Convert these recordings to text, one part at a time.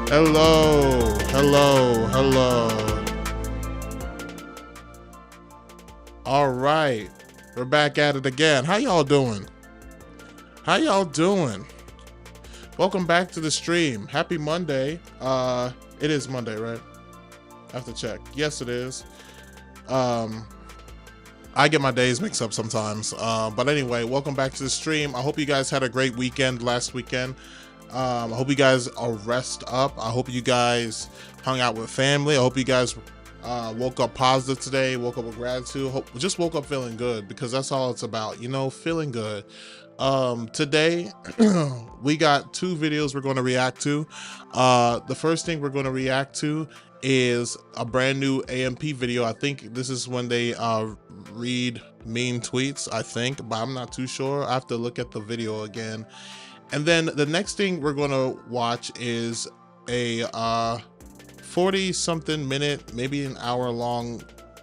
Hello, hello, hello. All right, we're back at it again. How y'all doing? How y'all doing? Welcome back to the stream. Happy Monday. It is Monday, right? I have to check. Yes, it is. I get my days mixed up sometimes. But anyway, welcome back to the stream. I hope you guys had a great weekend last weekend. I hope you guys are rest up. I hope you guys hung out with family. I hope you guys woke up positive today, woke up with gratitude, just woke up feeling good, because that's all it's about, you know, feeling good. Today we got two videos we're going to react to. The first thing we're going to react to is a brand new AMP video. I think this is when they read mean tweets, I think, but I'm not too sure. I have to look at the video again. And then the next thing we're going to watch is a 40-something minute, maybe an hour-long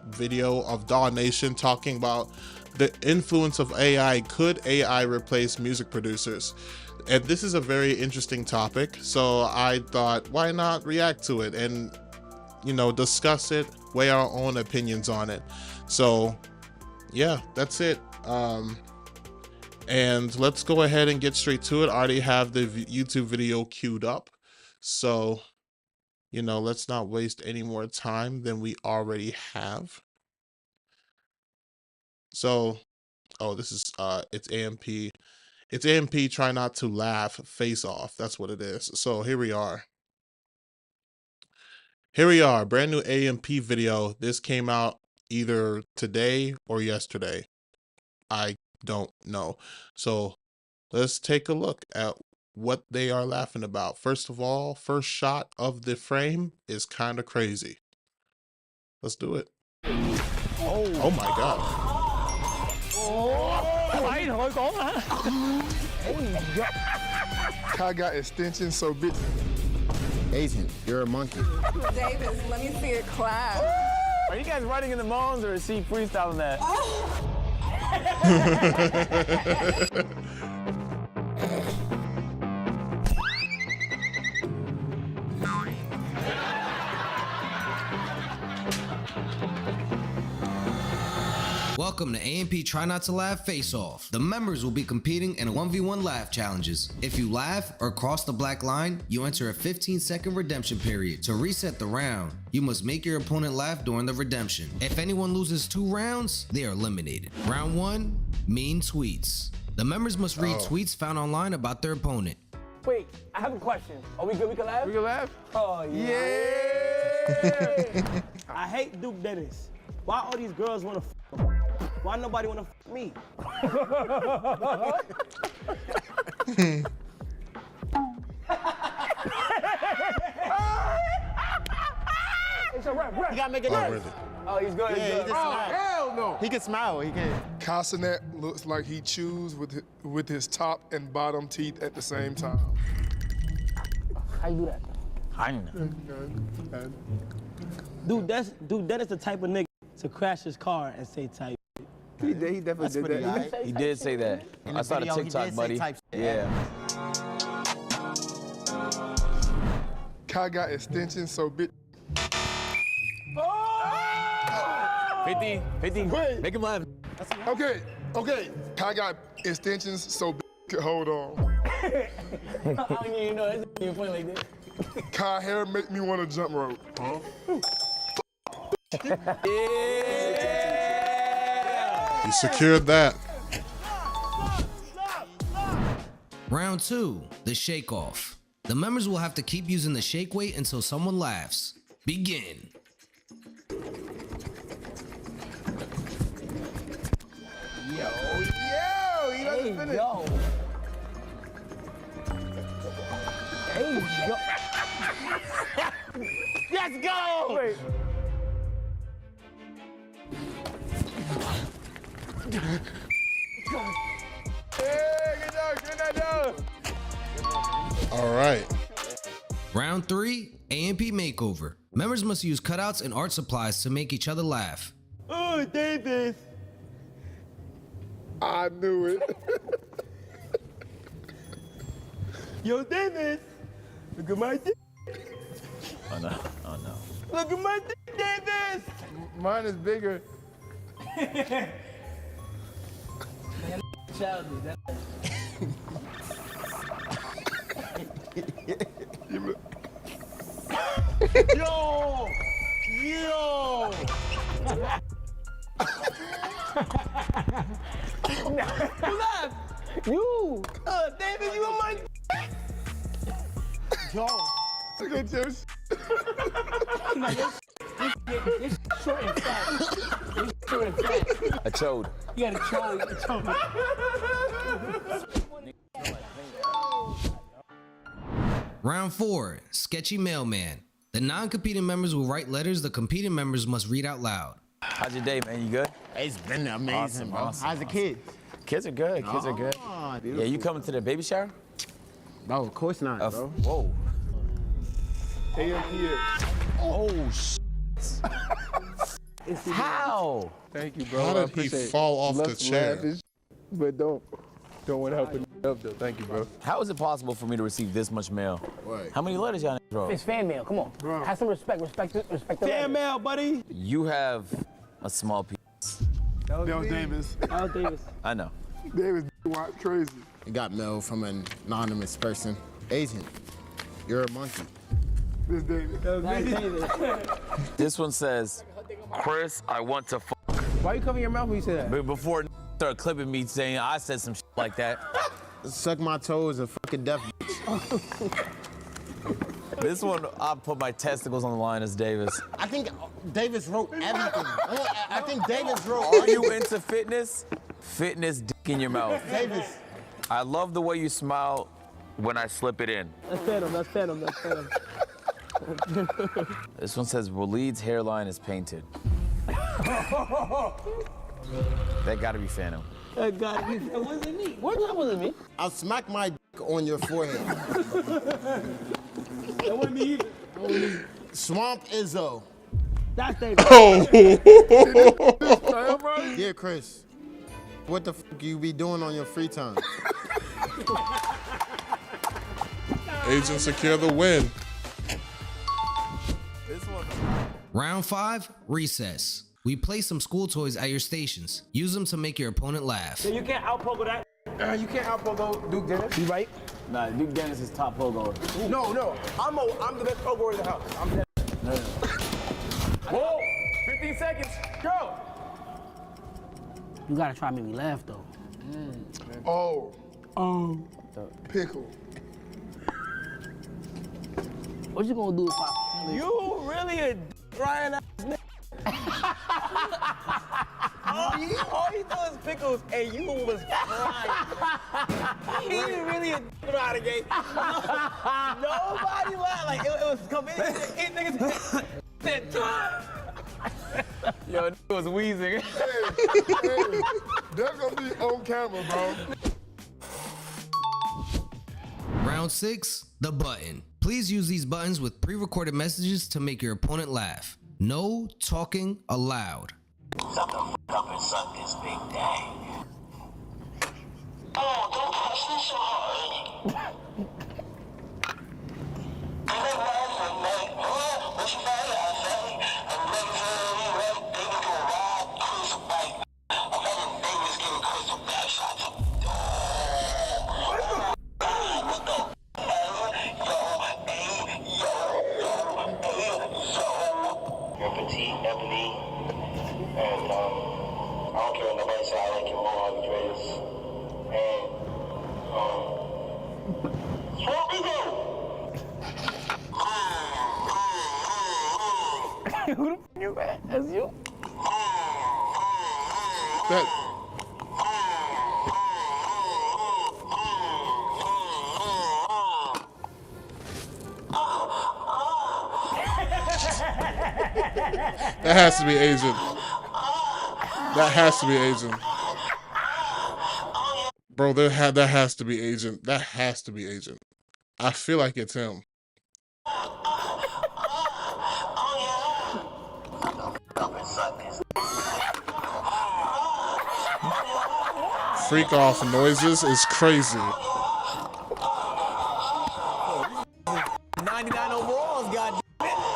video of DAW Nation talking about the influence of AI. Could AI replace music producers? And this is a very interesting topic, so I thought, why not react to it and, you know, discuss it, weigh our own opinions on it. So yeah, that's it. And let's go ahead and get straight to it. I already have the YouTube video queued up, so, you know, let's not waste any more time than we already have. So, oh, this is, it's AMP. It's AMP Try Not to Laugh Face Off. That's what it is. So here we are. Here we are, brand new AMP video. This came out either today or yesterday. I don't know. So let's take a look at what they are laughing about. First of all, first shot of the frame is kind of crazy. Let's do it. Oh my God. Kai got extensions so big. Asian, you're a monkey. Davis, let me see it clap. Are you guys writing in the moans or is she freestyling that? Welcome to AMP Try Not to Laugh Face Off. The members will be competing in a 1v1 laugh challenges. If you laugh or cross the black line, you enter a 15-second redemption period. To reset the round, you must make your opponent laugh during the redemption. If anyone loses 2 rounds, they are eliminated. Round 1, mean tweets. The members must read tweets found online about their opponent. Wait, I have a question. Are we good? We can laugh? We can laugh? Oh, Yeah! I hate Duke Dennis. Why all these girls want to f Why nobody want to f me? It's a rap. You gotta make it Oh, really? Oh, he's good. Yeah, he's he good. can smile. Hell no! He can smile. He can. Casanet looks like he chews with his top and bottom teeth at the same time. How you do that? I know. Dude Dennis the type of nigga to crash his car and say type. He definitely did that. He did say that. In I the saw the video, he TikTok, did say buddy. type shit. Yeah. Kai got extensions so big. 50. Wait. Make him laugh. Okay. Kai got extensions so big. Hold on. I don't even know. It's even funny like this. Kai hair make me want to jump rope. Huh? You secured that. Round 2, the shake off. The members will have to keep using the shake weight until someone laughs. Begin. Yo, he doesn't finish. Yo. Hey, yo. Let's go! Wait. Hey, good job, get that down. All right. Round 3, AMP makeover. Members must use cutouts and art supplies to make each other laugh. Oh, Davis. I knew it. Yo, Davis. Look at my dick. Oh no. Oh no. Look at my dick, Davis. Mine is bigger. Childish. That Yo! Yo! Who left? You. Davis, you on my. Yo! Look at your shit. It's short and fat. It's short and fat. A chode. You gotta troll. You gotta troll. Round 4, Sketchy Mailman. The non-competing members will write letters the competing members must read out loud. How's your day, man? You good? It's been amazing, Awesome, bro. awesome, How's the kids? Kids are good. Kids are good. Oh, Yeah, you coming to the baby shower? Bro, of course not, bro. Whoa. AMP. Oh, How? Thank you, bro. How I did he appreciate it. fall off Love the to chair? laugh and but don't want to help it up though. Thank you, bro. How is it possible for me to receive this much mail? What? How many letters y'all wrote? It's fan mail. Come on. Have some respect. Respect the Fan letters. mail, buddy. You have a small piece. That was Davis. Oh, Davis. I know. Davis watch crazy. You got mail from an anonymous person. Agent, you're a monkey. This Davis. That's Davis. This one says, Chris, I want to Why you covering your mouth when you say that? But before start clipping me saying I said some shit like that. Suck my toes and fucking deaf bitch. This one, I'll put my testicles on the line as Davis. I think Davis wrote everything. I think Davis wrote Are you into fitness? Fitness dick in your mouth. Davis. I love the way you smile when I slip it in. That's Phantom. That's Phantom. That's Phantom. This one says Waleed's hairline is painted. That gotta be Phantom. That got me. It wasn't me. What? That wasn't me. I'll smack my dick on your forehead. That wasn't me either. Swamp Izzo. That's Davis. Yeah, Chris. What the fuck you be doing on your free time? Agent secure the win. This one. Round 5, Recess. We place some school toys at your stations. Use them to make your opponent laugh. You can't out-pogo that. You can't out-pogo Duke Dennis. You right? Nah, Duke Dennis is top pogo. No. I'm the best pogo in the house. I'm the Whoa! 15 seconds. Go! You gotta try to make me laugh though. Oh. Pickle. What you gonna do if I? You really a Ryan ass nigga. all you do is pickles and you was crying. He really a out of game. Nobody laughed. Like it was coming. Eight niggas said time. Yo, nigga was wheezing. Hey, that's gonna be on camera, bro. Round 6, the button. Please use these buttons with pre-recorded messages to make your opponent laugh. No talking allowed. Shut the fuck up and suck this big dang. Oh, don't push me so hard. What you find out, family? I'm ready for it. They were going wild, Chris White. I'm letting Davis give Chris a back shot. What the You're petite, ebony, and I don't care what nobody say, I like your mohawk dress. And, Swamp Eagle! Who the f you at? That's you. That that has to be Agent. That has to be Agent. Bro, that has to be Agent. That has to be Agent. I feel like it's him. Freak off noises is crazy. 99 overalls, goddamn it.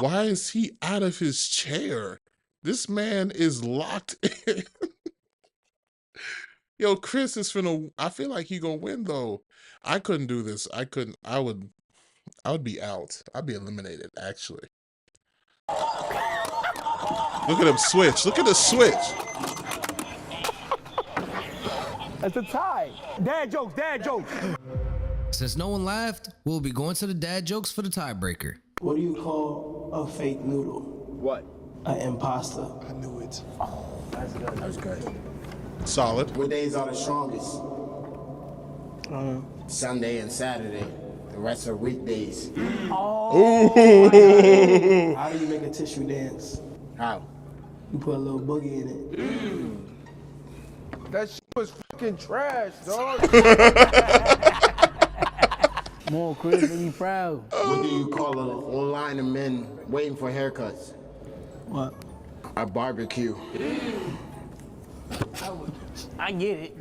Why is he out of his chair? This man is locked in. Yo, Chris is finna. I feel like he gonna win though. I couldn't do this. I couldn't. I would be out. I'd be eliminated. Actually, look at him switch. Look at the switch. It's a tie. Dad jokes, dad jokes. Since no one laughed, we'll be going to the dad jokes for the tiebreaker. What do you call a fake noodle? What? An imposter. I knew it. That's good. Solid. What days are the strongest? Sunday and Saturday. The rest are weekdays. How do you make a tissue dance? How? You put a little boogie in it. That shit was fucking trash, dog. Come on, Chris, be proud. What do you call a line of men waiting for haircuts? What? A barbecue. I get it.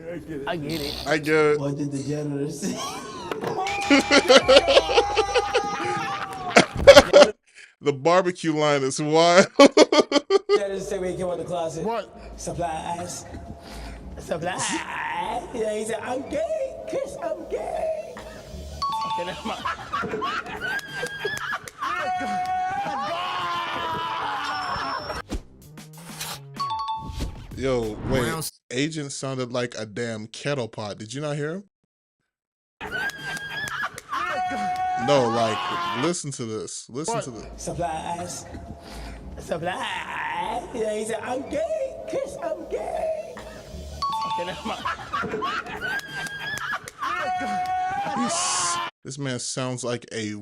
I get it. I get it. What did the janitor say? The barbecue line is wild. Janitor say when he came out the closet. What? Supplies. Supplies. Yeah, he said, I'm gay. Chris, I'm gay. Okay, never mind. Yo, wait. Round- Agent sounded like a damn kettle pot. Did you not hear him? No, like, listen to this. Listen to this. Supplies. Supplies. Yeah, he said, I'm gay. Chris, I'm gay. Okay, never mind. This man sounds like a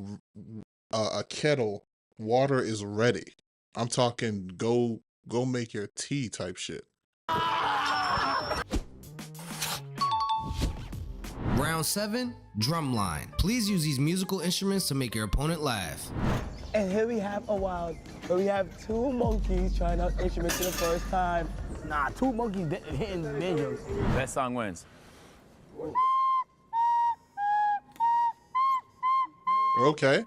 kettle. Water is ready. I'm talking go make your tea type shit. Round 7, drum line. Please use these musical instruments to make your opponent laugh. And here we have a wild, where we have two monkeys trying out instruments for the first time. Nah, two monkeys hitting banjos. Best song wins. Okay.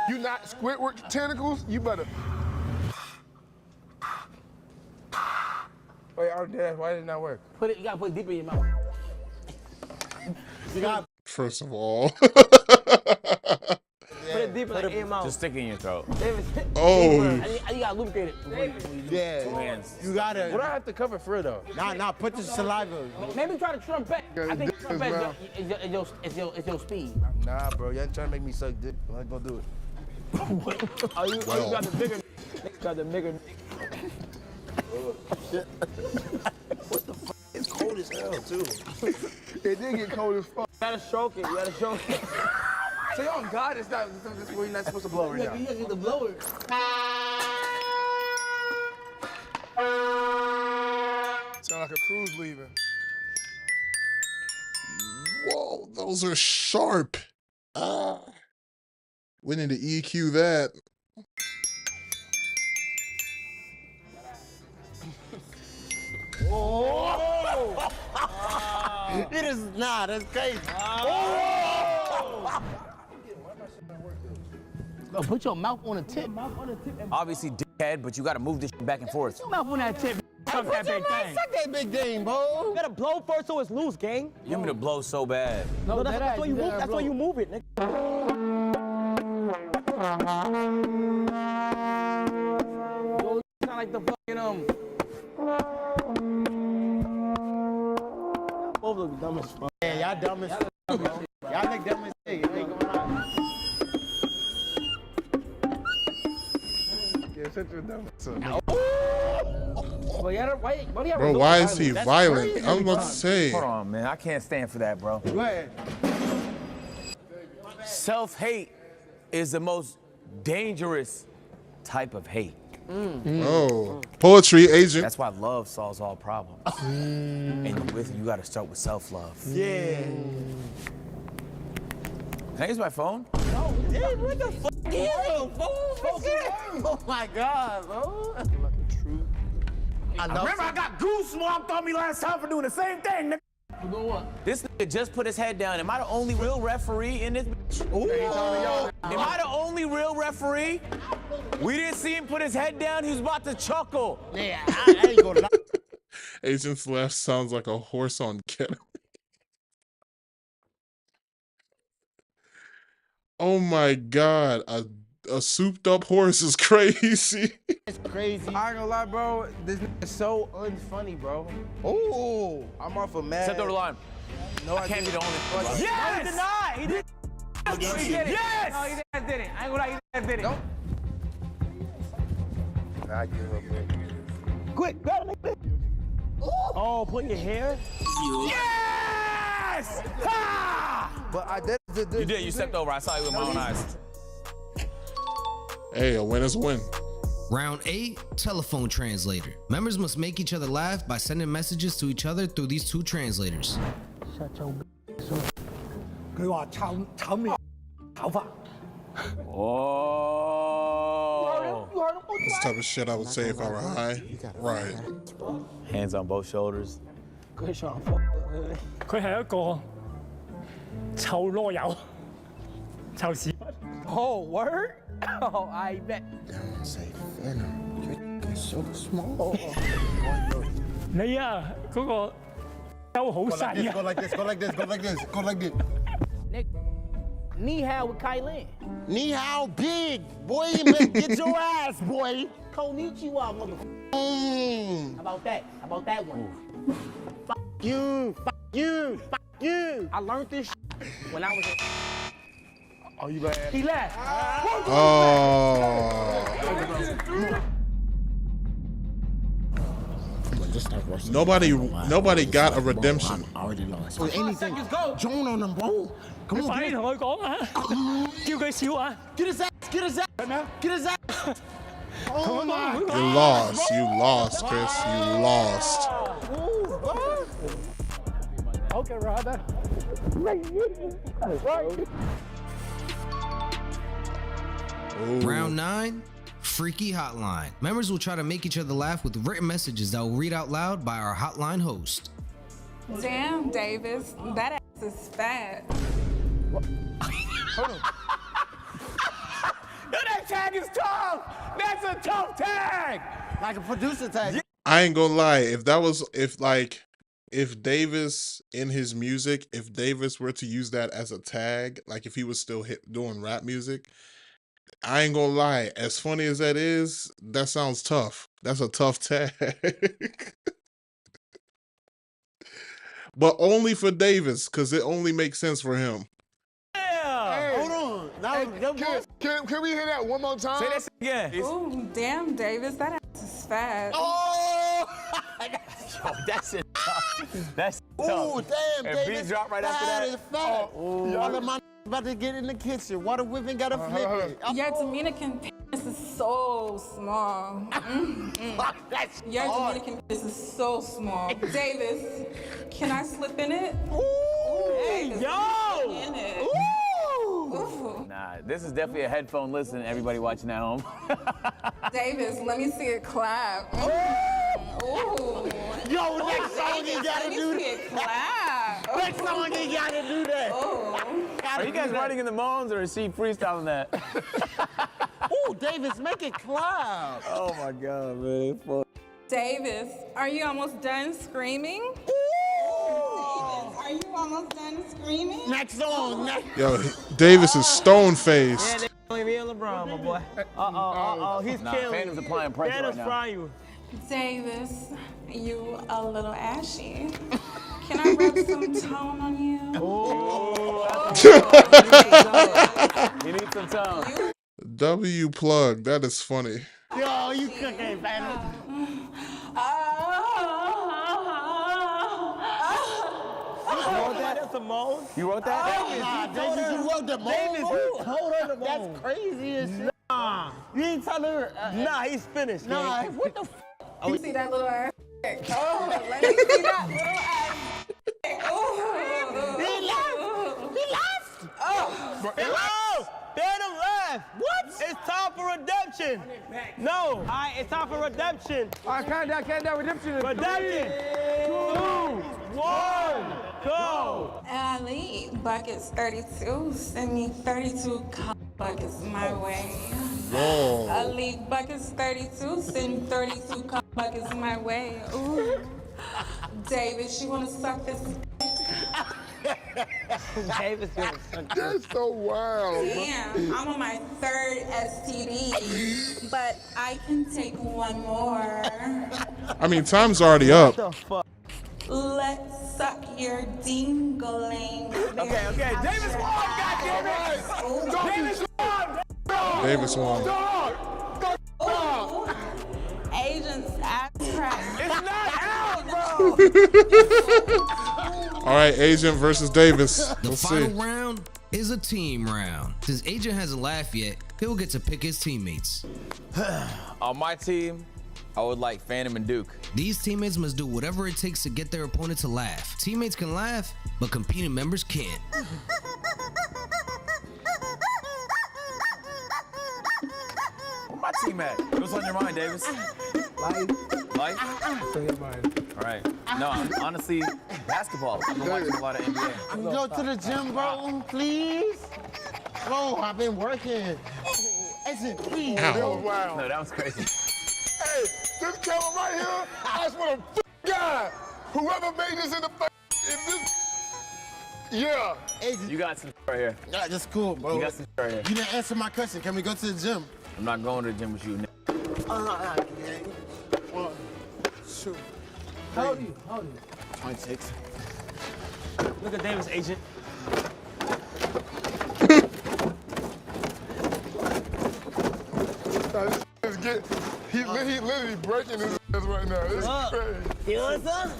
You not Squidward tentacles? You better. Wait, I'm dead. Why did it not work? Put it, you gotta put it deeper in your mouth. You gotta First of all. put it deeper in your mouth. Just stick it in your throat. David, Oh. you gotta lubricate it. Yeah. Hands. You gotta. What do I have to cover for though? Nah, put the saliva. Maybe try to trumpet. Yeah, I think it's trumpet mouth. is your speed. Nah, bro. Y'all trying to make me suck dick. I'm not gonna do it. Oh, you got the bigger. Got the bigger. It's cold as hell too. It did get cold as fuck. You gotta stroke it. You gotta stroke it. Say on God, it's not. This is where you're not supposed to blow right now. You gotta get the blower. Sound like a cruise leaving. Whoa, those are sharp. We need to EQ that. It is not. That's crazy. Bro, put your mouth on the tip. Obviously, dickhead, but you gotta move this shit back and forth. Mouth on that tip. Suck that big thing. Suck that big thing, bro. You gotta blow first so it's loose, gang. You want me to blow so bad. No, that's why you move. That's why you move it, nigga. Yo, sound like the fucking both look dumb as fuck. Yeah, y'all dumb as fuck, bro. Y'all look dumb as shit. It ain't going on. Yeah, such a dumb. Bro, why is he violent? I was about to say. Hold on, man. I can't stand for that, bro. Go ahead. Self-hate is the most dangerous type of hate. Oh. Poetry, Agent. That's why love solves all problems. And with you gotta start with self-love. Yeah. Can I use my phone? Dude, what the fuck is it, Oh my God, bro. Remember, I got goose mom on me last time for doing the same thing, nigga. This nigga just put his head down. Am I the only real referee in this bitch? Am I the only real referee? We didn't see him put his head down. He was about to chuckle. Yeah, I ain't gonna lie. Agent's laugh sounds like a horse on ketamine. Oh my god, a souped up horse is crazy. It's crazy. I ain't gonna lie, bro. This nigga is so unfunny, bro. Ooh, I'm off a mad. Step over the line. No, I can't be the only. Yes! He did not. He did. He did it. Yes! No, he didn't. I ain't gonna lie, he did it. Nope. I give up, bro. Quick, grab it. Oh, put your hair. Yes! Ha! But I did. You did. You stepped over. I saw you with my own eyes. Hey, a win is a win. Round 8, telephone translator. Members must make each other laugh by sending messages to each other through these 2 translators. Shut your up. 佢話炒面炒法。 Oh. This type of shit I would say if I were high. Right. Hands on both shoulders. 佢想佢係一個臭囉柚，臭屎忽。Oh, word? Oh, I bet. Don't say venom. You're so small. 你啊，嗰個兜好細啊。 Go like this. Go like this. Go like this. Go like this. Nick, knee high with Kylan. Knee how big, boy? You better get your ass, boy. Konnichiwa, motherfucker. How about that? How about that one? Fuck you. Fuck you. Fuck you. I learned this when I was in. Oh, you bad. He left. Oh. Just start rushing. Nobody got a redemption. I already lost. Anything. Joan on them, bro. Come 你 on, 快 get 啲 it. 同佢講啊！叫佢笑啊！ Get his ass. Get his ass. Get his ass. Oh my You God. lost. You lost, Chris. You lost. Okay, Robert. Ooh. Round 9, freaky hotline. Members will try to make each other laugh with written messages that will read out loud by our hotline host. Damn, Davis, that ass is fat. Yo, that tag is tough. That's a tough tag. Like a producer tag. I ain't gonna lie. If Davis in his music, if Davis were to use that as a tag, like if he was still doing rap music, I ain't gonna lie. As funny as that is, that sounds tough. That's a tough tag. But only for Davis, because it only makes sense for him. Yeah. Hold on. Now, Can we hear that one more time? Say that again. Ooh, damn, Davis, that ass is fat. Oh! Yo, that's it. That's tough. ooh, damn, And Davis. beat drop right after that. Is fat. All of my about to get in the kitchen. Water whipping got to flip it. Your Dominican penis is so small. That's Your hard. Dominican penis is so small. Davis, can I slip in it? Davis, Yo! in it. Ooh. Nah, this is definitely a headphone listen, everybody watching at home. Davis, let me see it clap. Ooh. Yo, next song you Davis, gotta let me do see that. it clap. Next song you gotta do that. Are you guys writing in the moans or is she freestyling that? Ooh, Davis, make it clap. Oh my God, man. Fuck. Davis, are you almost done screaming? Davis, are you almost done screaming? Next song. Next. Yo, Davis is stone faced. They only real LeBron, my boy. He's Nah, killing Phantom's you. applying pressure Phantom's right now. frying you. Davis, you a little ashy. Can I rub some tone on you? You need some tone. W plug. That is funny. Yo, you cooking, Phantom. That's a moan. You wrote that? Nah, Davis, you wrote the Davis, moan. you hold her the moan. That's crazy as shit. Nah. You ain't telling her. Nah, he's finished. Nah, gang. what the f? You see that little ass? Oh, let me see that little ass. He left. Phantom left. What? It's time for redemption. redemption. No. All right, it's time for redemption. All right, count down, redemption. Redemption. 2, 1, go. Ali, buckets 32. Send me 32 buckets my way. Whoa. Ali, buckets 32. Send me 32 buckets my way. Ooh. Davis, you want to suck this? Davis, That's so wild. Damn, I'm on my 3rd STD, but I can take one more. I mean, time's already up. the fuck? Let's suck your dingaling. Okay. Davis won, goddammit. Davis won. Davis won. Agents ass crack. It's not out, bro. All right, Agent versus Davis. The Let's final see. round is a team round. Since Agent hasn't laughed yet, he'll get to pick his teammates. On my team, I would like Phantom and Duke. These teammates must do whatever it takes to get their opponent to laugh. Teammates can laugh, but competing members can't. Where my team at? What's on your mind, Davis? Life? All right. No, honestly, basketball. I've been watching a lot of NBA. Go to the gym, bro, please. Bro, I've been working. Exit, please. That was wild. No, that was crazy. Hey, this camera right here, I swear to God, whoever made this in this, yeah. Exit. You got some right here. Yeah, that's cool, bro. You got some right here. You didn't answer my question. Can we go to the gym? I'm not going to the gym with you. One, two. How old are you? 26. Look at Davis, Agent. He literally breaking his ass right now. It's crazy. You want some?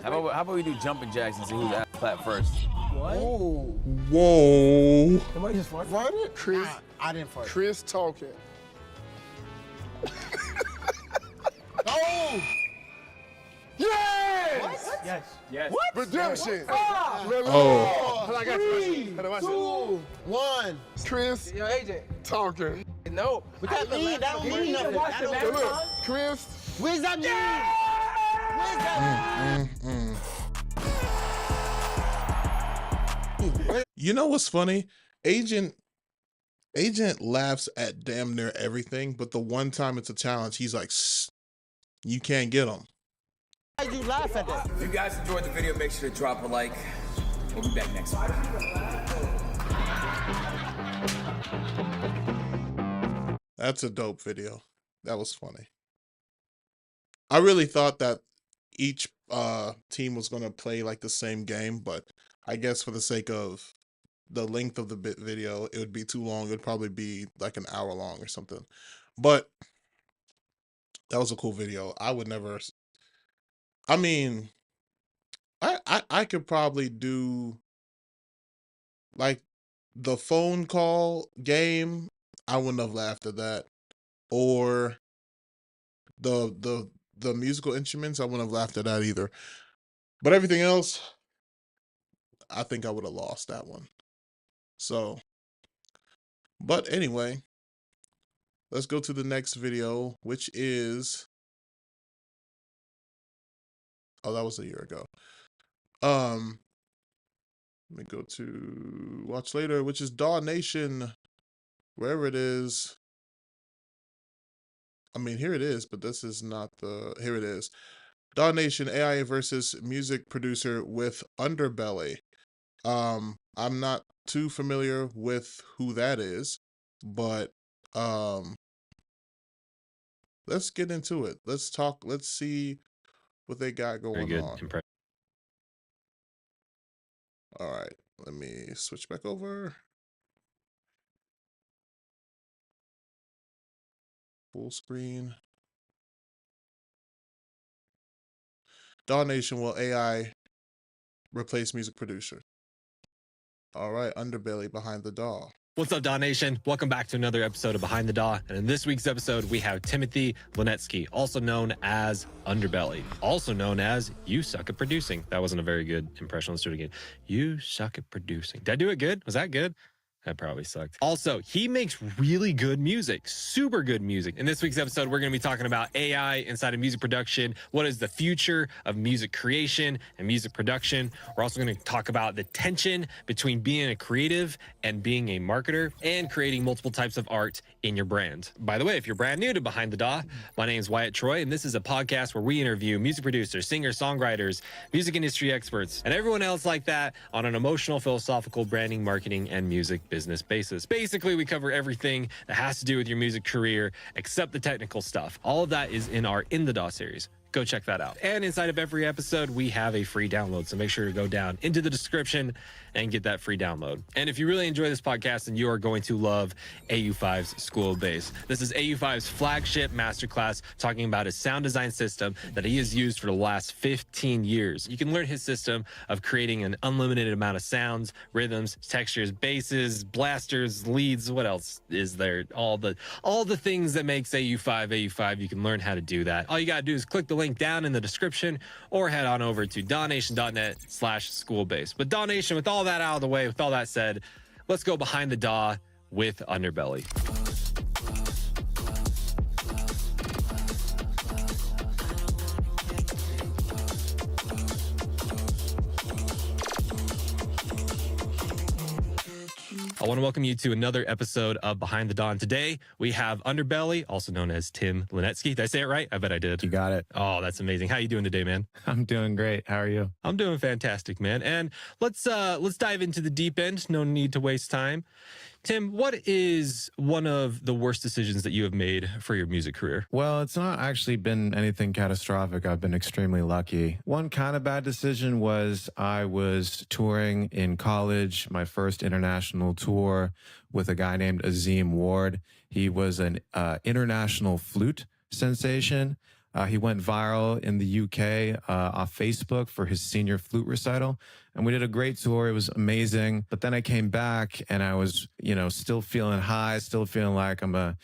How about we do jumping jacks and see who's ass clap first? Whoa. Somebody just farted. Farted? Chris, I didn't fart. Chris talking. Oh! Yes! Yes. Yes. Redemption. Oh. I got you. 2, 1. Chris Yo, AJ. talking. No. What that mean? That don't mean nothing. That don't Hey, mean look, Chris. What does that mean? What does that mean? You know what's funny? Agent laughs at damn near everything, but the one time it's a challenge, he's like, "Shh, you can't get him." Why did you laugh at that? If you guys enjoyed the video, make sure to drop a like. We'll be back next week. That's a dope video. That was funny. I really thought that each team was going to play like the same game, but I guess for the sake of the length of the video, it would be too long. It would probably be like an hour long or something. But that was a cool video. I would never. I mean, I could probably do like the phone call game. I wouldn't have laughed at that. Or the musical instruments, I wouldn't have laughed at that either. But everything else, I think I would have lost that one. So, but anyway, let's go to the next video, which is, oh, that was a year ago. Let me go to watch later, which is DAW Nation, wherever it is. I mean, here it is, but this is not the, here it is. DAW Nation AI versus music producer with Underbelly. I'm not too familiar with who that is, but let's get into it. Let's talk, let's see what they got going on. All right, let me switch back over. Full screen. DAW Nation, will AI replace music producer? All right, Underbelly behind the DAW. What's up, DAW Nation? Welcome back to another episode of Behind the DAW. And in this week's episode, we have Timothy Linetsky, also known as Underbelly, also known as You Suck at Producing. That wasn't a very good impression. Let's do it again. You suck at producing. Did I do it good? Was that good? That probably sucked. Also, he makes really good music, super good music. In this week's episode, we're going to be talking about AI inside of music production. What is the future of music creation and music production? We're also going to talk about the tension between being a creative and being a marketer and creating multiple types of art in your brand. By the way, if you're brand new to Behind the DAW, my name is Wyatt Troy, and this is a podcast where we interview music producers, singers, songwriters, music industry experts, and everyone else like that on an emotional, philosophical, branding, marketing, and music business basis. Basically, we cover everything that has to do with your music career except the technical stuff. All of that is in our In the DAW series. Go check that out. And inside of every episode, we have a free download. So make sure to go down into the description and get that free download. And if you really enjoy this podcast, then you are going to love AU5's School of Bass. This is AU5's flagship masterclass talking about his sound design system that he has used for the last 15 years. You can learn his system of creating an unlimited amount of sounds, rhythms, textures, basses, blasters, leads. What else is there? All the things that makes AU5. You can learn how to do that. All you got to do is click the link down in the description or head on over to dawnation.net/schoolbase. But Daw Nation, with all that out of the way, with all that said, let's go behind the DAW with Underbelly. I want to welcome you to another episode of Behind the DAW. Today, we have Underbelly, also known as Tim Linetsky. Did I say it right? I bet I did. You got it. Oh, that's amazing. How you doing today, man? I'm doing great. How are you? I'm doing fantastic, man. And let's dive into the deep end. No need to waste time. Tim, what is one of the worst decisions that you have made for your music career? Well, it's not actually been anything catastrophic. I've been extremely lucky. One kind of bad decision was I was touring in college, my first international tour with a guy named Azim Ward. He was an international flute sensation. He went viral in the UK off Facebook for his senior flute recital. And we did a great tour. It was amazing. But then I came back and I was, still feeling high, still feeling like I'm a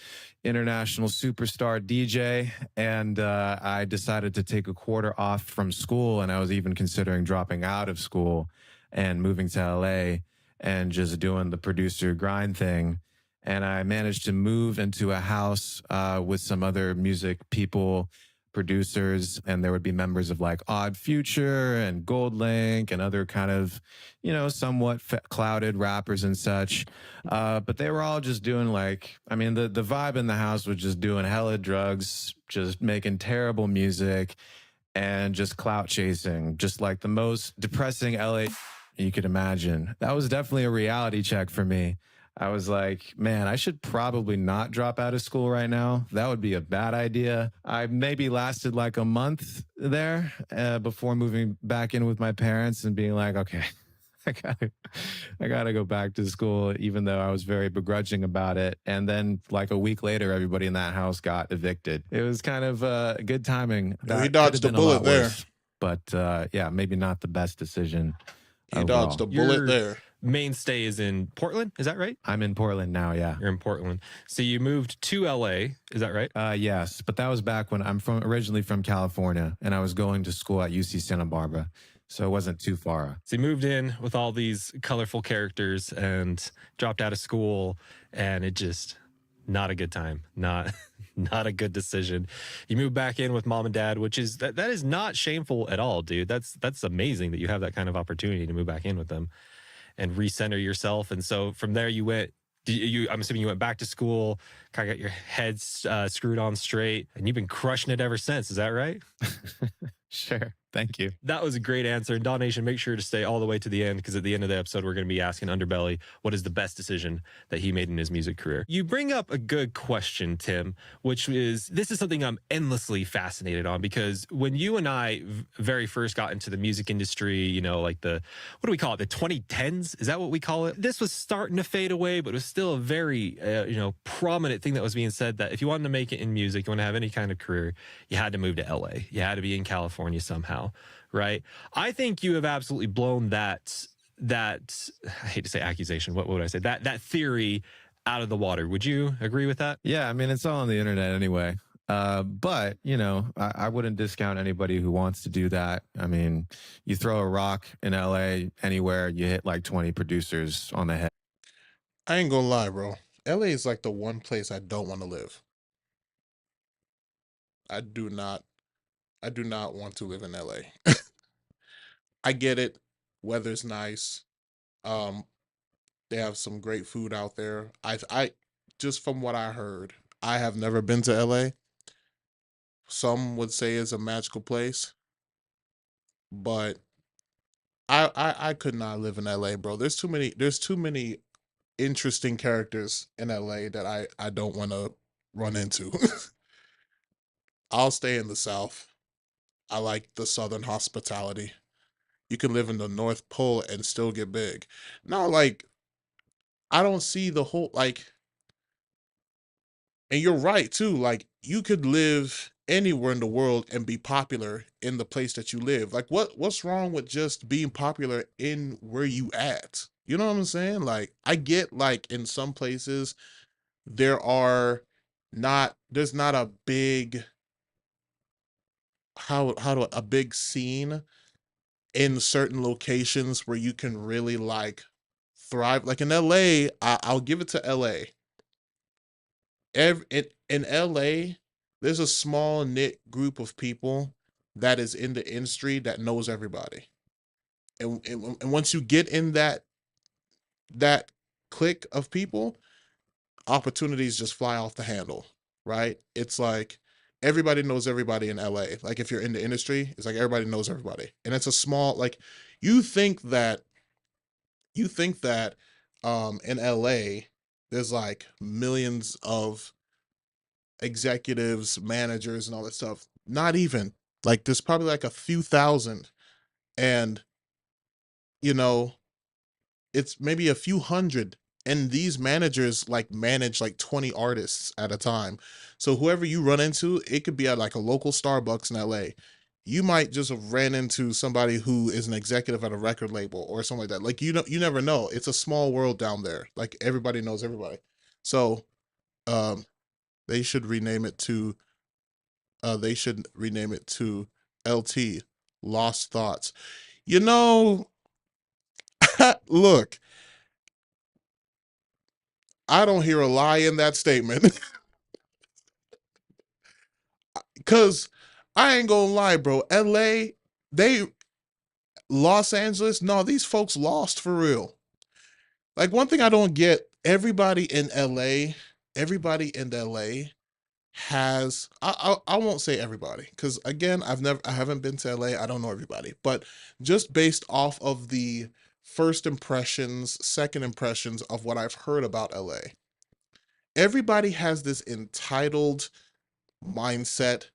international superstar DJ. And I decided to take a quarter off from school. And I was even considering dropping out of school and moving to LA and just doing the producer grind thing. And I managed to move into a house with some other music people, producers, and there would be members of like Odd Future and Gold Link and other kind of, somewhat clouded rappers and such. But they were all just doing the vibe in the house was just doing hella drugs, just making terrible music and just clout chasing, just like the most depressing LA you could imagine. That was definitely a reality check for me. I was like, man, I should probably not drop out of school right now. That would be a bad idea. I maybe lasted like a month there before moving back in with my parents and being like, okay, I gotta go back to school, even though I was very begrudging about it. And then like a week later, everybody in that house got evicted. It was kind of good timing. He dodged a bullet there. But yeah, maybe not the best decision. He dodged a bullet there. Mainstay is in Portland, is that right? I'm in Portland now, yeah. You're in Portland. So you moved to LA, is that right? Yes, but that was back when I'm originally from California, and I was going to school at UC Santa Barbara, so it wasn't too far. So you moved in with all these colorful characters and dropped out of school, and it just not a good time. Not a good decision. You moved back in with mom and dad, which is that is not shameful at all, dude. That's amazing that you have that kind of opportunity to move back in with them and recenter yourself. And so from there you went, I'm assuming you went back to school, kind of got your head screwed on straight, and you've been crushing it ever since. Is that right? Sure. Thank you. That was a great answer. And Daw Nation, make sure to stay all the way to the end, because at the end of the episode, we're going to be asking Underbelly what is the best decision that he made in his music career. You bring up a good question, Tim, which is, this is something I'm endlessly fascinated on, because when you and I very first got into the music industry, like what do we call it? The 2010s? Is that what we call it? This was starting to fade away, but it was still a very, prominent thing that was being said, that if you wanted to make it in music, you want to have any kind of career, you had to move to LA. You had to be in California somehow. Right. I think you have absolutely blown that I hate to say accusation. What would I say? That theory out of the water. Would you agree with that? Yeah. I mean, it's all on the internet anyway. But I wouldn't discount anybody who wants to do that. I mean, you throw a rock in LA anywhere, you hit like 20 producers on the head. I ain't gonna lie, bro. LA is like the one place I don't want to live. I do not I do not want to live in LA. I get it. Weather's nice. Um they have some great food out there. I just from what I heard, I have never been to LA. Some would say it's a magical place, but I could not live in LA, bro. There's too many interesting characters in LA that I don't want to run into. I'll stay in the South. I like the Southern hospitality. You can live in the North Pole and still get big. No, like I don't see the whole like, and you're right too. Like you could live anywhere in the world and be popular in the place that you live. Like what's wrong with just being popular in where you at? You know what I'm saying? Like I get like in some places there are there's not a big how do a big scene in certain locations where you can really like thrive. Like in LA, I'll give it to LA. In LA, there's a small knit group of people that is in the industry that knows everybody. And once you get in that clique of people, opportunities just fly off the handle, right? It's like everybody knows everybody in LA. Like if you're in the industry, it's like everybody knows everybody. And it's a small like you think that you think that in LA there's like millions of executives, managers and all that stuff. Not even. Like there's probably like a few thousand and you know, it's maybe a few hundred and these managers like manage like 20 artists at a time. So whoever you run into, it could be at like a local Starbucks in LA. You might just have ran into somebody who is an executive at a record label or something like that. Like you never know. It's a small world down there. Like everybody knows everybody. So um they should rename it to LT, Lost Thoughts. You know, look, I don't hear a lie in that statement. Cause I ain't gonna lie, bro. LA, they Los Angeles, no, these folks lost for real. Like one thing I don't get, everybody in LA has I won't say everybody, because again, I haven't been to LA, I don't know everybody, but just based off of the first impressions, second impressions of what I've heard about LA, everybody has this entitled mindset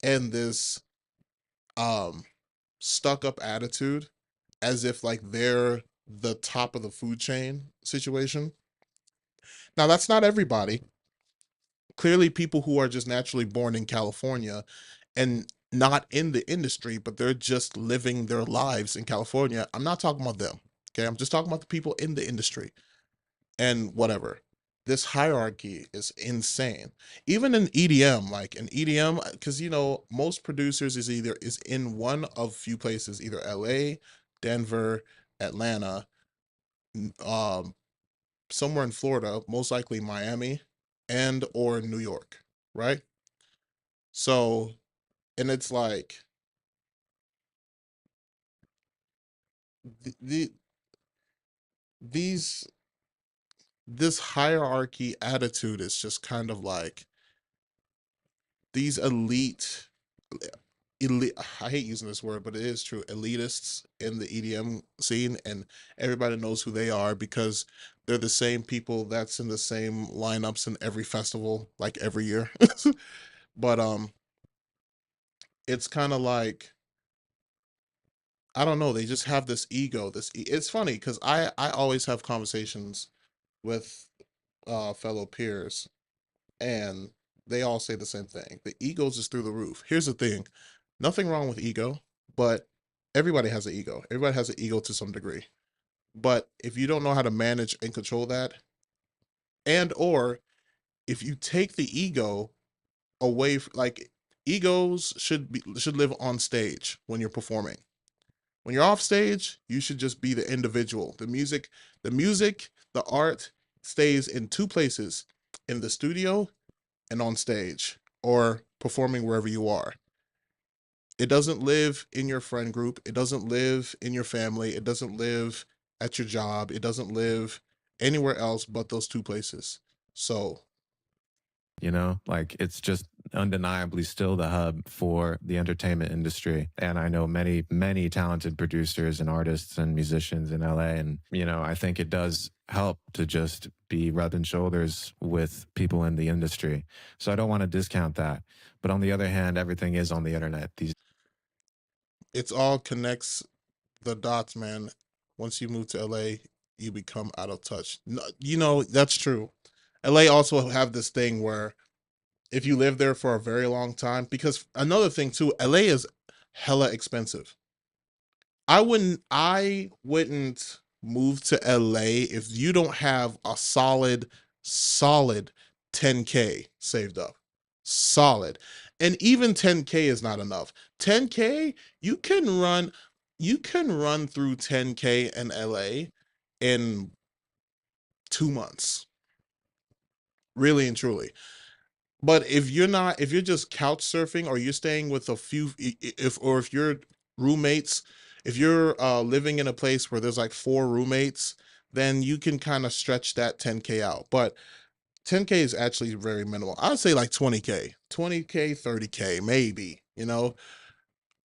and this um stuck up attitude as if like they're the top of the food chain situation. Now that's not everybody. Clearly people who are just naturally born in California and not in the industry, but they're just living their lives in California. I'm not talking about them. Okay. I'm just talking about the people in the industry and whatever. This hierarchy is insane. Even in EDM, like in EDM, because most producers is in one of few places, either LA, Denver, Atlanta, um, somewhere in Florida, most likely Miami, and or New York, right? So, and it's like the these this hierarchy attitude is just kind of like these elite, I hate using this word, but it is true, elitists in the EDM scene, and everybody knows who they are because they're the same people that's in the same lineups in every festival like every year. But it's kind of like I don't know, they just have this ego. It's funny because I always have conversations with fellow peers and they all say the same thing. The ego's just through the roof. Here's the thing. Nothing wrong with ego, but everybody has an ego. Everybody has an ego to some degree. But if you don't know how to manage and control that, and or if you take the ego away, like egos should live on stage when you're performing. When you're off stage, you should just be the individual. The music, the art, stays in two places, in the studio and on stage, or performing wherever you are. It doesn't live in your friend group. It doesn't live in your family. It doesn't live at your job. It doesn't live anywhere else but those two places. So, You know, like it's just undeniably still the hub for the entertainment industry. And I know many, many talented producers and artists and musicians in LA. And, you know, I think it does help to just be rubbing shoulders with people in the industry. So I don't want to discount that. But on the other hand, everything is on the internet. it's all connects the dots, man. Once you move to LA, you become out of touch. You know, that's true. LA also have this thing where if you live there for a very long time, because another thing too, LA is hella expensive. I wouldn't move to LA if you don't have a solid 10K saved up. Solid. And even 10K is not enough. 10K, you can run through 10K in LA in 2 months. Really and truly. But if you're just couch surfing, or you're staying with a few, if you're roommates, if you're living in a place where there's like 4 roommates, then you can kind of stretch that 10K out. But 10K is actually very minimal. I'd say like 20K, 30K, maybe, you know.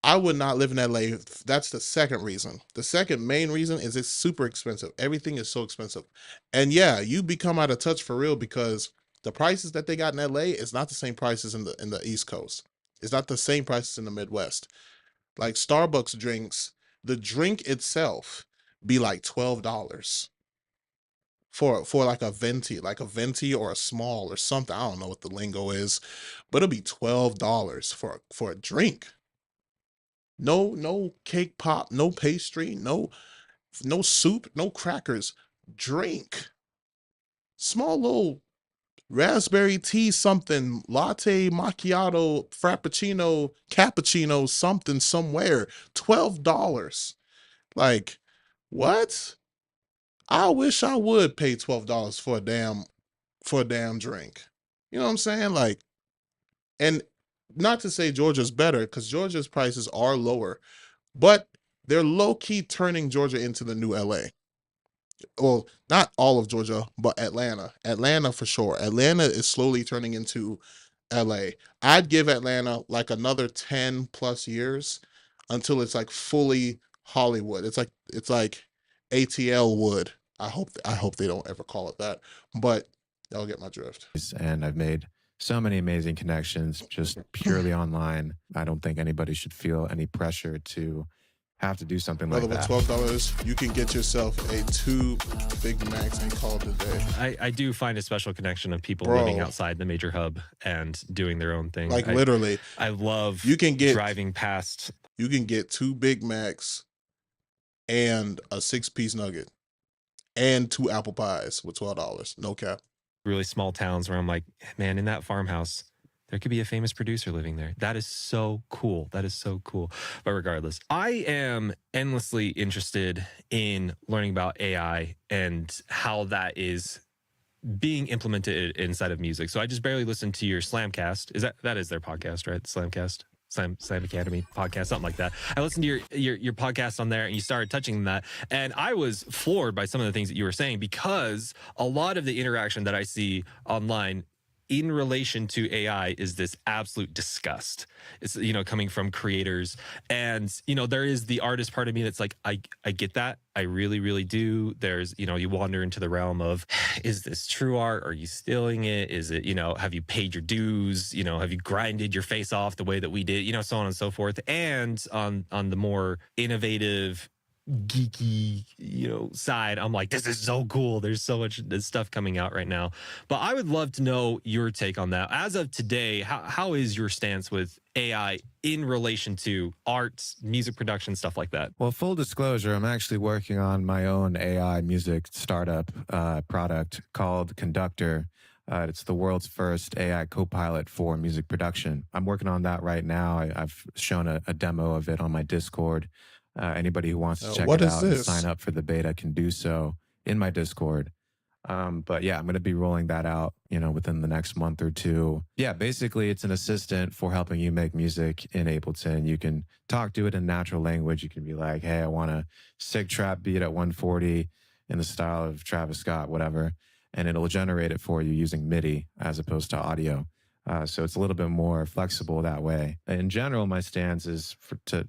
I would not live in LA. That's the second reason. The second main reason is it's super expensive. Everything is so expensive. And yeah, you become out of touch for real, because the prices that they got in LA is not the same prices in the East Coast. It's not the same prices in the Midwest. Like Starbucks drinks, the drink itself be like $12 for like a venti or a small or something. I don't know what the lingo is, but it'll be $12 for a drink. No cake pop, no pastry, no soup, no crackers. Drink. Small little raspberry tea something, latte, macchiato, frappuccino, cappuccino, something somewhere. $12. Like, what? I wish I would pay $12 for a damn drink. You know what I'm saying? Like, and not to say Georgia's better, because Georgia's prices are lower, but they're low-key turning Georgia into the new LA. Well, not all of Georgia, but Atlanta. Atlanta for sure. Atlanta is slowly turning into LA. I'd give Atlanta like another 10 plus years until it's like fully Hollywood. It's like ATL would. I hope they don't ever call it that, but y'all get my drift. And I've made so many amazing connections just purely online. I don't think anybody should feel any pressure to have to do something like Brother, that. with $12, you can get yourself a 2 Big Macs and call it a day. I do find a special connection of people Bro. living outside the major hub and doing their own thing. Like literally, I love you can get driving past. You can get 2 Big Macs and a 6-piece nugget and 2 apple pies with $12. No cap. Really small towns where I'm like, man, in that farmhouse, there could be a famous producer living there. That is so cool. That is so cool. But regardless, I am endlessly interested in learning about AI and how that is being implemented inside of music. So I just barely listened to your Slamcast. That is their podcast, right? Slamcast. Slam Academy podcast, something like that. I listened to your podcast on there, and you started touching that, and I was floored by some of the things that you were saying, because a lot of the interaction that I see online in relation to AI is this absolute disgust. It's, you know, coming from creators, and, you know, there is the artist part of me that's like, I get that. I really, really do. There's, you know, you wander into the realm of, is this true art? Are you stealing it? Is it, you know, have you paid your dues? You know, have you grinded your face off the way that we did? You know, so on and so forth. And on the more innovative, geeky, you know, side, I'm like, this is so cool. There's so much stuff coming out right now. But I would love to know your take on that. As of today, how is your stance with AI in relation to art, music production, stuff like that? Well, full disclosure, I'm actually working on my own AI music startup product called Conductor. It's the world's first AI co-pilot for music production. I'm working on that right now. I've shown a demo of it on my Discord. Anybody who wants to check it out and sign up for the beta can do so in my Discord. But yeah, I'm going to be rolling that out, within the next month or two. Yeah, basically, it's an assistant for helping you make music in Ableton. You can talk to it in natural language. You can be like, hey, I want a sick trap beat at 140 in the style of Travis Scott, whatever. And it'll generate it for you using MIDI as opposed to audio. So it's a little bit more flexible that way. In general, my stance is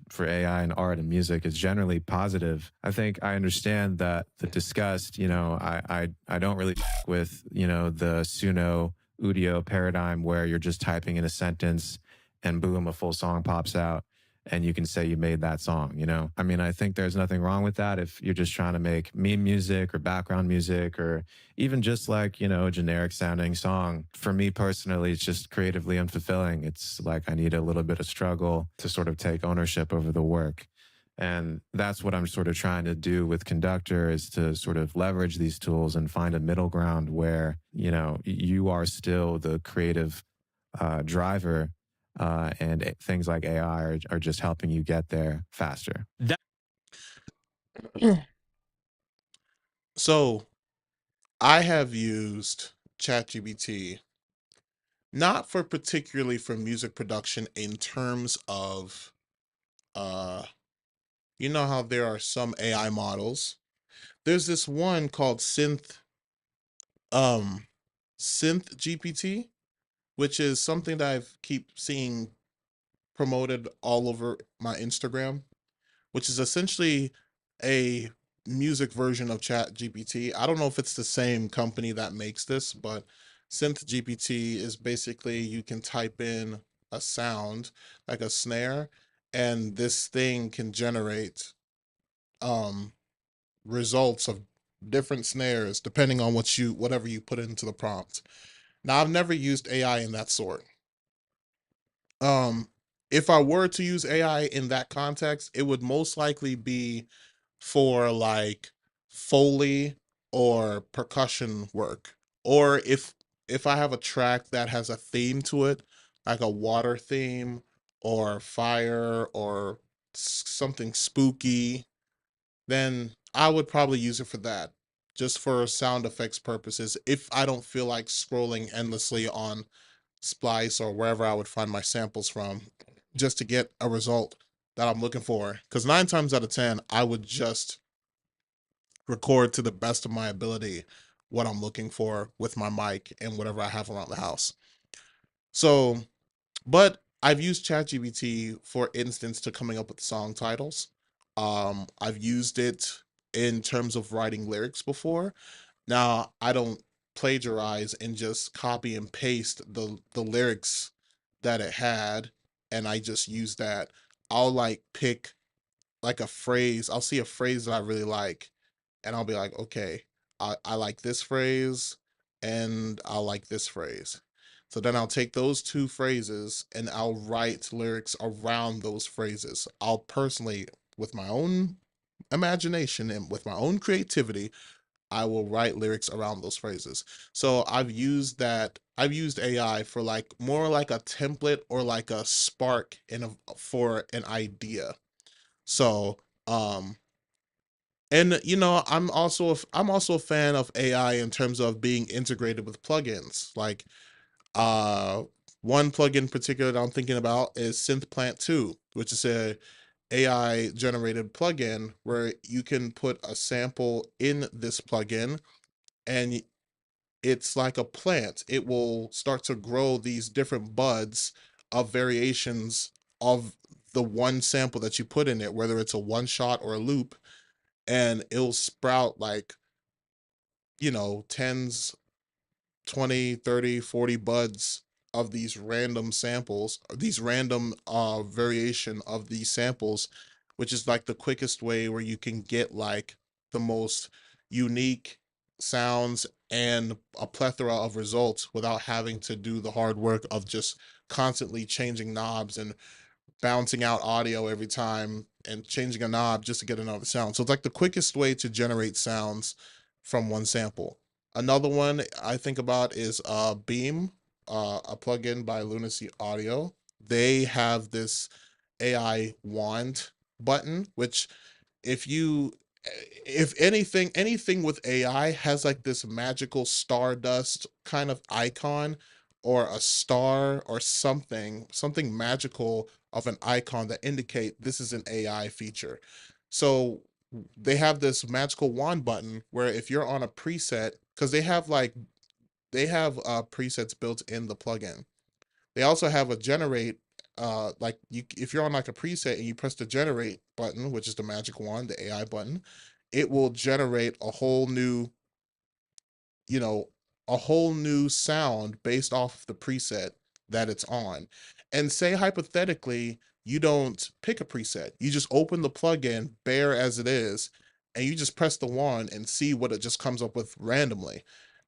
for AI and art and music is generally positive. I think I understand that the disgust, I don't really with, the Suno Udio paradigm where you're just typing in a sentence and boom, a full song pops out and you can say you made that song, I mean, I think there's nothing wrong with that if you're just trying to make meme music or background music or even just like, a generic sounding song. For me personally, it's just creatively unfulfilling. It's like I need a little bit of struggle to sort of take ownership over the work. And that's what I'm sort of trying to do with Conductor is to sort of leverage these tools and find a middle ground where, you are still the creative driver. And things like AI are just helping you get there faster. So I have used ChatGPT not for particularly for music production in terms of you know how there are some AI models. There's this one called um Synth GPT, which is something that I've keep seeing promoted all over my Instagram, which is essentially a music version of Chat GPT. I don't know if it's the same company that makes this, but Synth GPT is basically you can type in a sound like a snare, and this thing can generate um results of different snares depending on whatever you put into the prompt. Now I've never used AI in that sort. Um, if I were to use AI in that context, it would most likely be for like Foley or percussion work. Or if I have a track that has a theme to it, like a water theme or fire or something spooky, then I would probably use it for that, just for sound effects purposes, if I don't feel like scrolling endlessly on Splice or wherever I would find my samples from just to get a result that I'm looking for. Because 9 times out of 10, I would just record to the best of my ability what I'm looking for with my mic and whatever I have around the house. So, but I've used ChatGPT, for instance, to coming up with song titles. I've used it in terms of writing lyrics before. Now, I don't plagiarize and just copy and paste the lyrics that it had, and I just use that. I'll like pick like a phrase. I'll see a phrase that I really like, and I'll be like, okay, I like this phrase, and I like this phrase. So then I'll take those two phrases and I'll write lyrics around those phrases. I'll personally, with my own imagination and with my own creativity, I will write lyrics around those phrases. So I've used that. I've used AI for like more like a template or like a spark for an idea. So and I'm also a fan of AI in terms of being integrated with plugins. Like uh one plugin in particular that I'm thinking about is Synthplant 2, which is a AI generated plugin where you can put a sample in this plugin, and it's like a plant. It will start to grow these different buds of variations of the one sample that you put in it, whether it's a one shot or a loop, and it'll sprout like, tens, 20, 30, 40 buds of these random samples, these random variation of these samples, which is like the quickest way where you can get like the most unique sounds and a plethora of results without having to do the hard work of just constantly changing knobs and bouncing out audio every time and changing a knob just to get another sound. So it's like the quickest way to generate sounds from one sample. Another one I think about is Beam, a plugin by Lunacy Audio. They have this AI wand button, which if you if anything with AI has like this magical stardust kind of icon, or a star or something magical of an icon that indicate this is an AI feature. So they have this magical wand button where if you're on a preset, because they have presets built in the plugin. They also have a generate, like you if you're on like a preset and you press the generate button, which is the magic wand, the AI button, it will generate a whole new, you know, a whole new sound based off of the preset that it's on. And say hypothetically, you don't pick a preset. You just open the plugin bare as it is, and you just press the wand and see what it just comes up with randomly.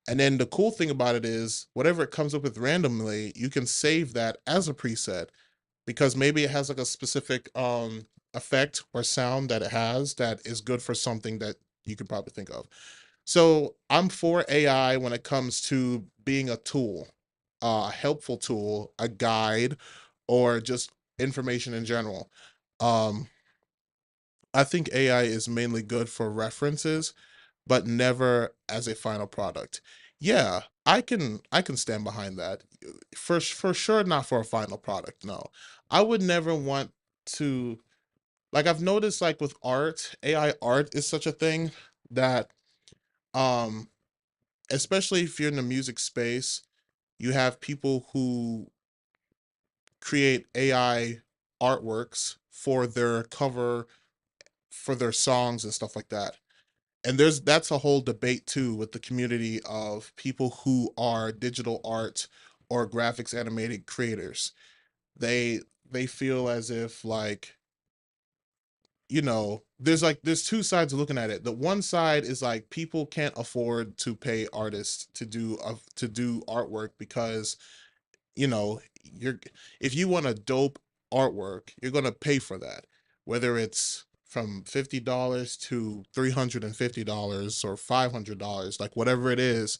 And then the cool thing about it is whatever it comes up with randomly, you can save that as a preset, because maybe it has like a specific effect or sound that it has that is good for something that you could probably think of. So I'm for AI when it comes to being a tool, a helpful tool, a guide, or just information in general. Um, I think AI is mainly good for references, but never as a final product. Yeah, I can stand behind that. For sure, not for a final product. No, I would never want to. Like I've noticed, like with art, AI art is such a thing that, um, especially if you're in the music space, you have people who create AI artworks for their cover, for their songs and stuff like that. And that's a whole debate too with the community of people who are digital art or graphics animated creators. They they feel as if like, there's two sides of looking at it. The one side is like people can't afford to pay artists to do artwork because, you know, you're if you want a dope artwork, you're gonna pay for that, whether it's from $50 to $350 or $500, like whatever it is,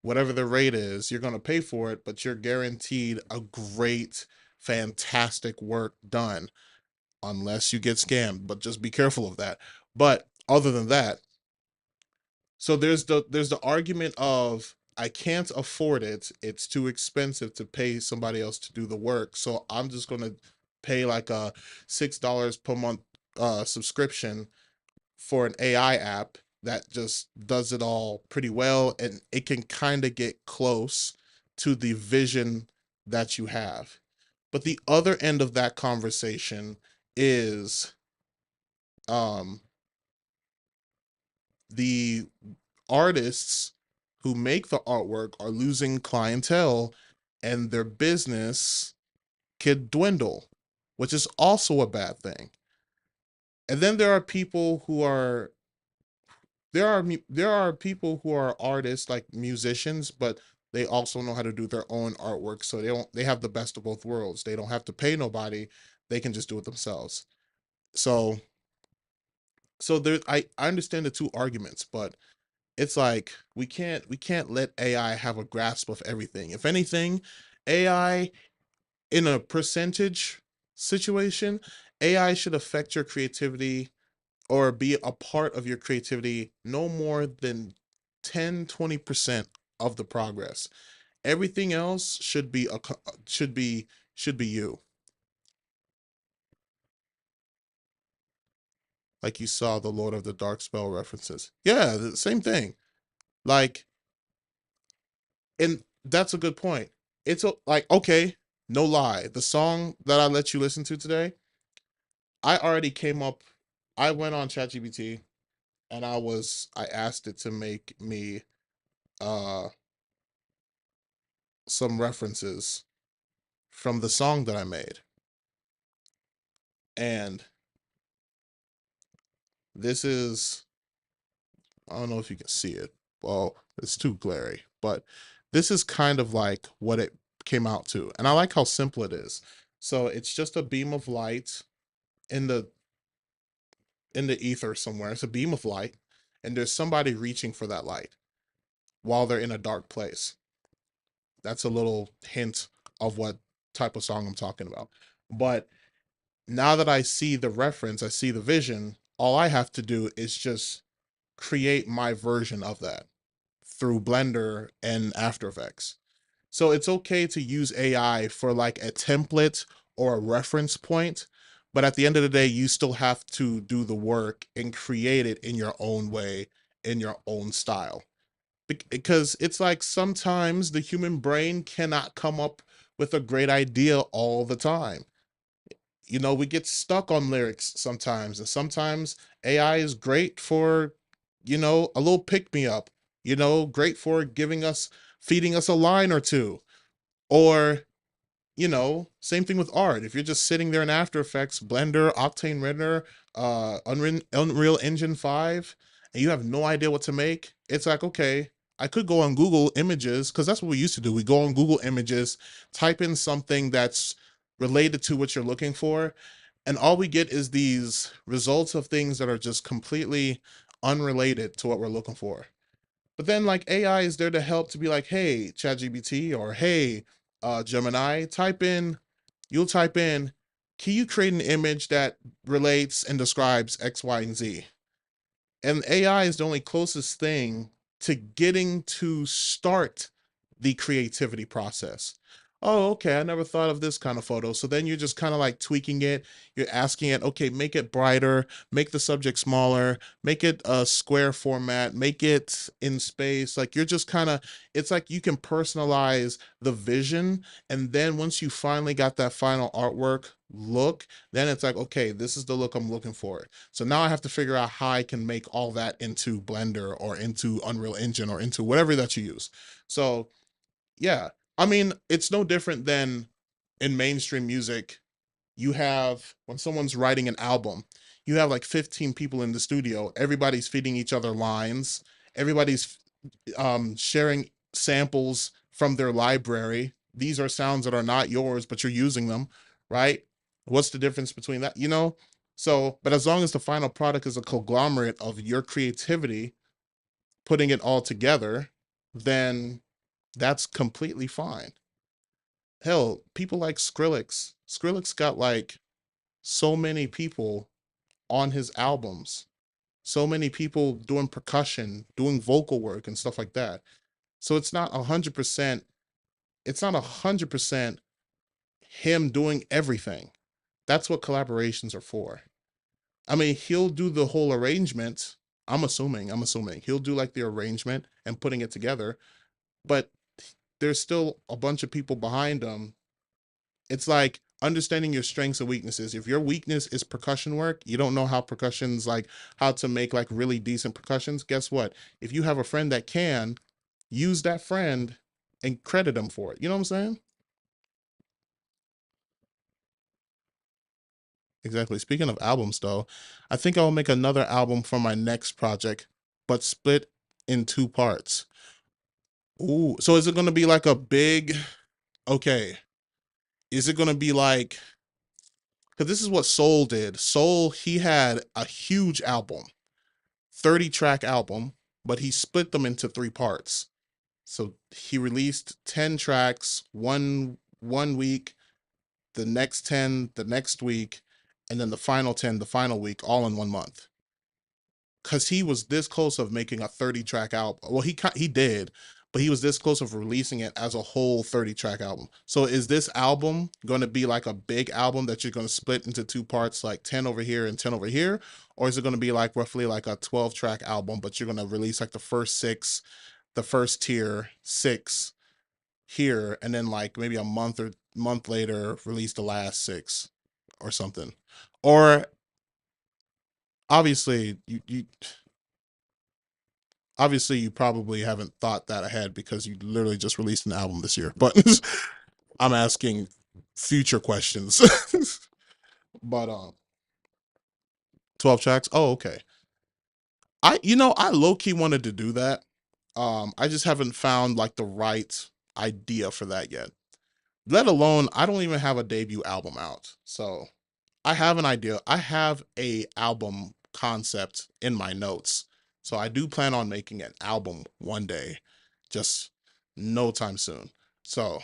whatever the rate is, you're gonna pay for it, but you're guaranteed a great, fantastic work done, unless you get scammed. But just be careful of that. But other than that, so there's the argument of I can't afford it. It's too expensive to pay somebody else to do the work. So I'm just gonna pay like a $6 per month subscription for an AI app that just does it all pretty well, and it can kind of get close to the vision that you have. But the other end of that conversation is um the artists who make the artwork are losing clientele, and their business could dwindle, which is also a bad thing. And then there are people who are artists, like musicians, but they also know how to do their own artwork, so they have the best of both worlds. They don't have to pay nobody, they can just do it themselves. So I understand the two arguments, but it's like we can't let AI have a grasp of everything. If anything, AI in a percentage situation, AI should affect your creativity or be a part of your creativity no more than 10-20% of the progress. Everything else should be you. Like you saw the Lord of the Dark Spell references. Yeah, the same thing. Like, and that's a good point. Like, okay, no lie. The song that I let you listen to today, I already came up. I went on ChatGPT and I asked it to make me uh some references from the song that I made. And this is, I don't know if you can see it. Well, it's too glary, but this is kind of like what it came out to. And I like how simple it is. So it's just a beam of light in the ether somewhere. It's a beam of light, and there's somebody reaching for that light while they're in a dark place. That's a little hint of what type of song I'm talking about. But now that I see the reference, I see the vision, all I have to do is just create my version of that through Blender and After Effects. So it's okay to use AI for like a template or a reference point, but at the end of the day, you still have to do the work and create it in your own way, in your own style. Because it's like sometimes the human brain cannot come up with a great idea all the time. You know, we get stuck on lyrics sometimes, and sometimes AI is great for, you know, a little pick me up, you know, great for giving us, feeding us a line or two. Or, you know, same thing with art. If you're just sitting there in After Effects, Blender, Octane Render, Unreal Engine 5, and you have no idea what to make, it's like, okay, I could go on Google Images, because that's what we used to do. We go on Google Images, type in something that's related to what you're looking for, and all we get is these results of things that are just completely unrelated to what we're looking for. But then like AI is there to help, to be like, hey, ChatGPT, or hey, Gemini, you'll type in, can you create an image that relates and describes X, Y, and Z? And AI is the only closest thing to getting to start the creativity process. Oh, okay, I never thought of this kind of photo. So then you're just kind of like tweaking it. You're asking it, okay, make it brighter, make the subject smaller, make it a square format, make it in space. Like you're just kind of, it's like you can personalize the vision. And then once you finally got that final artwork look, then it's like, okay, this is the look I'm looking for. So now I have to figure out how I can make all that into Blender or into Unreal Engine or into whatever that you use. So yeah, I mean, it's no different than in mainstream music. You have, when someone's writing an album, you have like 15 people in the studio. Everybody's feeding each other lines. Everybody's sharing samples from their library. These are sounds that are not yours, but you're using them, right? What's the difference between that? You know? So, but as long as the final product is a conglomerate of your creativity, putting it all together, then that's completely fine. Hell, people like Skrillex. Skrillex got like so many people on his albums, so many people doing percussion, doing vocal work and stuff like that. So it's not 100%, it's not 100% him doing everything. That's what collaborations are for. I mean, he'll do the whole arrangement. I'm assuming he'll do like the arrangement and putting it together, but there's still a bunch of people behind him. It's like understanding your strengths and weaknesses. If your weakness is percussion work, you don't know how percussions, like how to make like really decent percussions. Guess what? If you have a friend that can, use that friend and credit them for it. You know what I'm saying? Exactly. Speaking of albums, though, I think I'll make another album for my next project, but split in two parts. Ooh, so is it going to be like a big, okay, is it going to be like, because this is what Soul did. Soul, he had a huge album, 30-track album, but he split them into three parts. So he released 10 tracks one week, the next 10 the next week, and then the final 10 the final week, all in 1 month. Because he was this close of making a 30-track album. Well, he did, but he was this close of releasing it as a whole 30-track album. So is this album going to be like a big album that you're going to split into two parts, like 10 over here and 10 over here? Or is it going to be like roughly like a 12-track album, but you're going to release like the first six, the first tier six here, and then like maybe a month later release the last six or something? Or obviously you obviously you probably haven't thought that ahead because you literally just released an album this year, but I'm asking future questions. But 12 tracks, oh okay. I low-key wanted to do that. I just haven't found like the right idea for that yet, let alone I don't even have a debut album out. So I have an idea. I have a album concept in my notes. So I do plan on making an album one day, just no time soon. So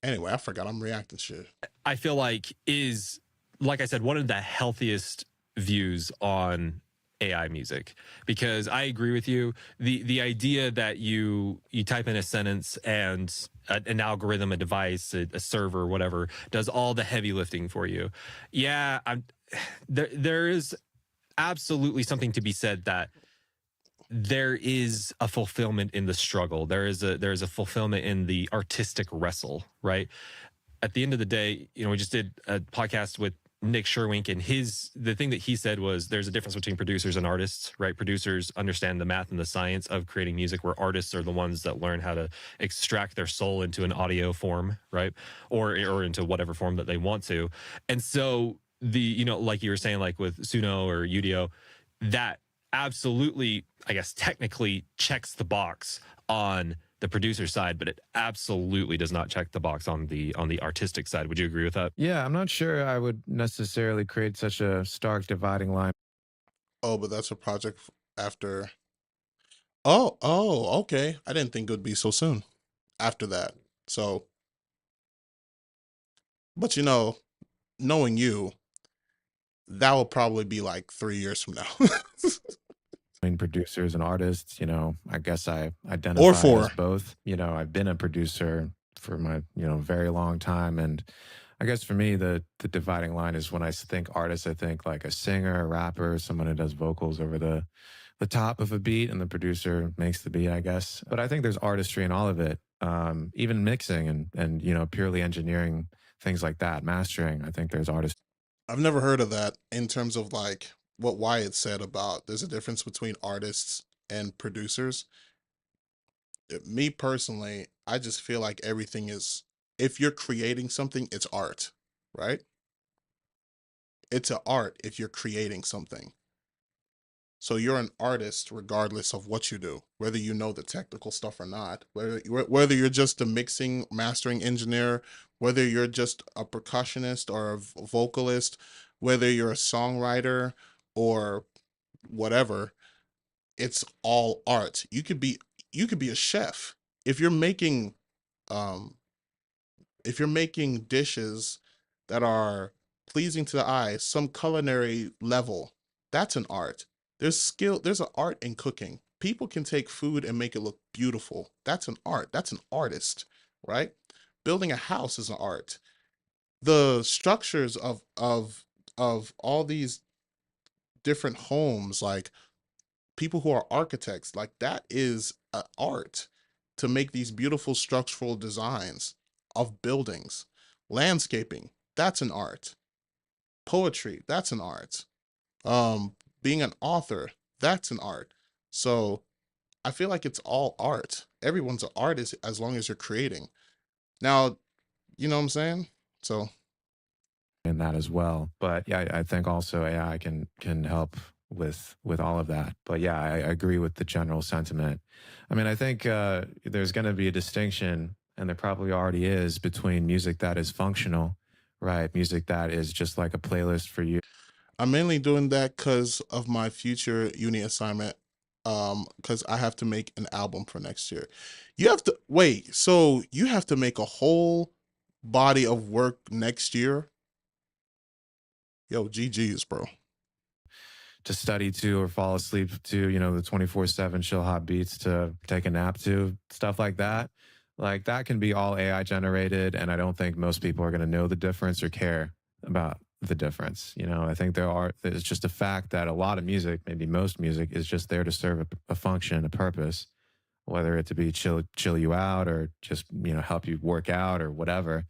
anyway, I forgot I'm reacting shit. I feel like is, like I said, one of the healthiest views on AI music, because I agree with you. The idea that you type in a sentence and an algorithm, a device, a server, whatever, does all the heavy lifting for you. Yeah, there is absolutely something to be said that there is a fulfillment in the struggle. There is a fulfillment in the artistic wrestle, right? At the end of the day, we just did a podcast with Nick Sherwink, and the thing that he said was there's a difference between producers and artists, right? Producers understand the math and the science of creating music, where artists are the ones that learn how to extract their soul into an audio form, right? Or into whatever form that they want to. And so like you were saying, like with Suno or Udio, that absolutely, I guess, technically checks the box on the producer side, but it absolutely does not check the box on the artistic side. Would you agree with that? Yeah, I'm not sure I would necessarily create such a stark dividing line. Oh, but that's a project after. Okay. I didn't think it would be so soon after that. So, but knowing you, that will probably be like 3 years from now. Between producers and artists, I guess I Or identify 4. as both. I've been a producer for my, very long time. And I guess for me, the dividing line is when I think artist, I think like a singer, a rapper, someone who does vocals over the top of a beat, and the producer makes the beat, I guess. But I think there's artistry in all of it, even mixing and purely engineering, things like that, mastering. I think there's artistry. I've never heard of that in terms of like what Wyatt said about there's a difference between artists and producers. Me personally, I just feel like everything is, if you're creating something, it's art, right? It's an art if you're creating something. So you're an artist regardless of what you do, whether you know the technical stuff or not, whether you're just a mixing, mastering engineer, whether you're just a percussionist or a vocalist, whether you're a songwriter or whatever, it's all art. You could be a chef. If you're making um dishes that are pleasing to the eye, some culinary level, that's an art. There's an art in cooking. People can take food and make it look beautiful. That's an art. That's an artist, right? Building a house is an art. The structures of all these different homes, like people who are architects, like that is an art to make these beautiful structural designs of buildings. Landscaping, that's an art. Poetry, that's an art. Being an author, that's an art. So I feel like it's all art. Everyone's an artist as long as you're creating. Now, you know what I'm saying? So in that as well. But yeah, I think also AI can help with all of that. But yeah, I agree with the general sentiment. I mean, I think there's going to be a distinction, and there probably already is, between music that is functional, right? Music that is just like a playlist for you. I'm mainly doing that because of my future uni assignment. Because I have to make an album for next year. You have to wait, so you have to make a whole body of work next year? Yo, GG's, bro. To study to or fall asleep to, the 24/7 chill hot beats to take a nap to, stuff like that. Like that can be all AI generated, and I don't think most people are going to know the difference or care about the difference. I think it's just a fact that a lot of music, maybe most music, is just there to serve a function, a purpose, whether it to be chill you out or just, help you work out or whatever.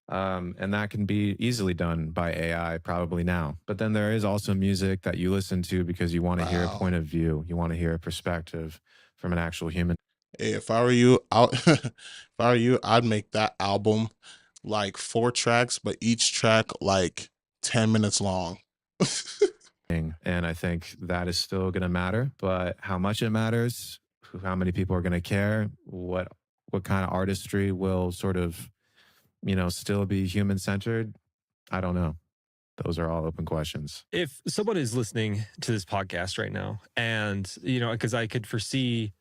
And that can be easily done by AI probably now. But then there is also music that you listen to because you want to hear a point of view. You want to hear a perspective from an actual human. Hey, if I were you, I'd make that album like 4 tracks, but each track like 10 minutes long. And I think that is still going to matter, but how much it matters, how many people are going to care, what kind of artistry will sort of, still be human centered, I don't know. Those are all open questions. If someone is listening to this podcast right now, and because I could foresee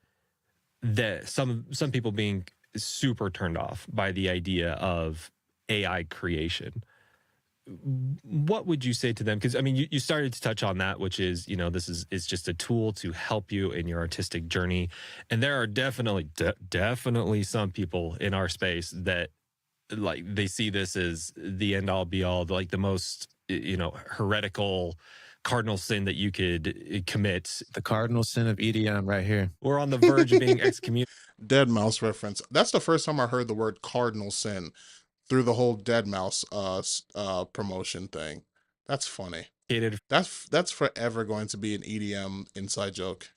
that some people being super turned off by the idea of AI creation, what would you say to them? Because I mean, you started to touch on that, which is, this is just a tool to help you in your artistic journey. And there are definitely some people in our space that like they see this as the end all be all, like the most, heretical cardinal sin that you could commit. The cardinal sin of EDM right here. We're on the verge of being excommunicated. Dead Mouse reference. That's the first time I heard the word cardinal sin through the whole Dead Mouse promotion thing. That's funny. That's forever going to be an EDM inside joke.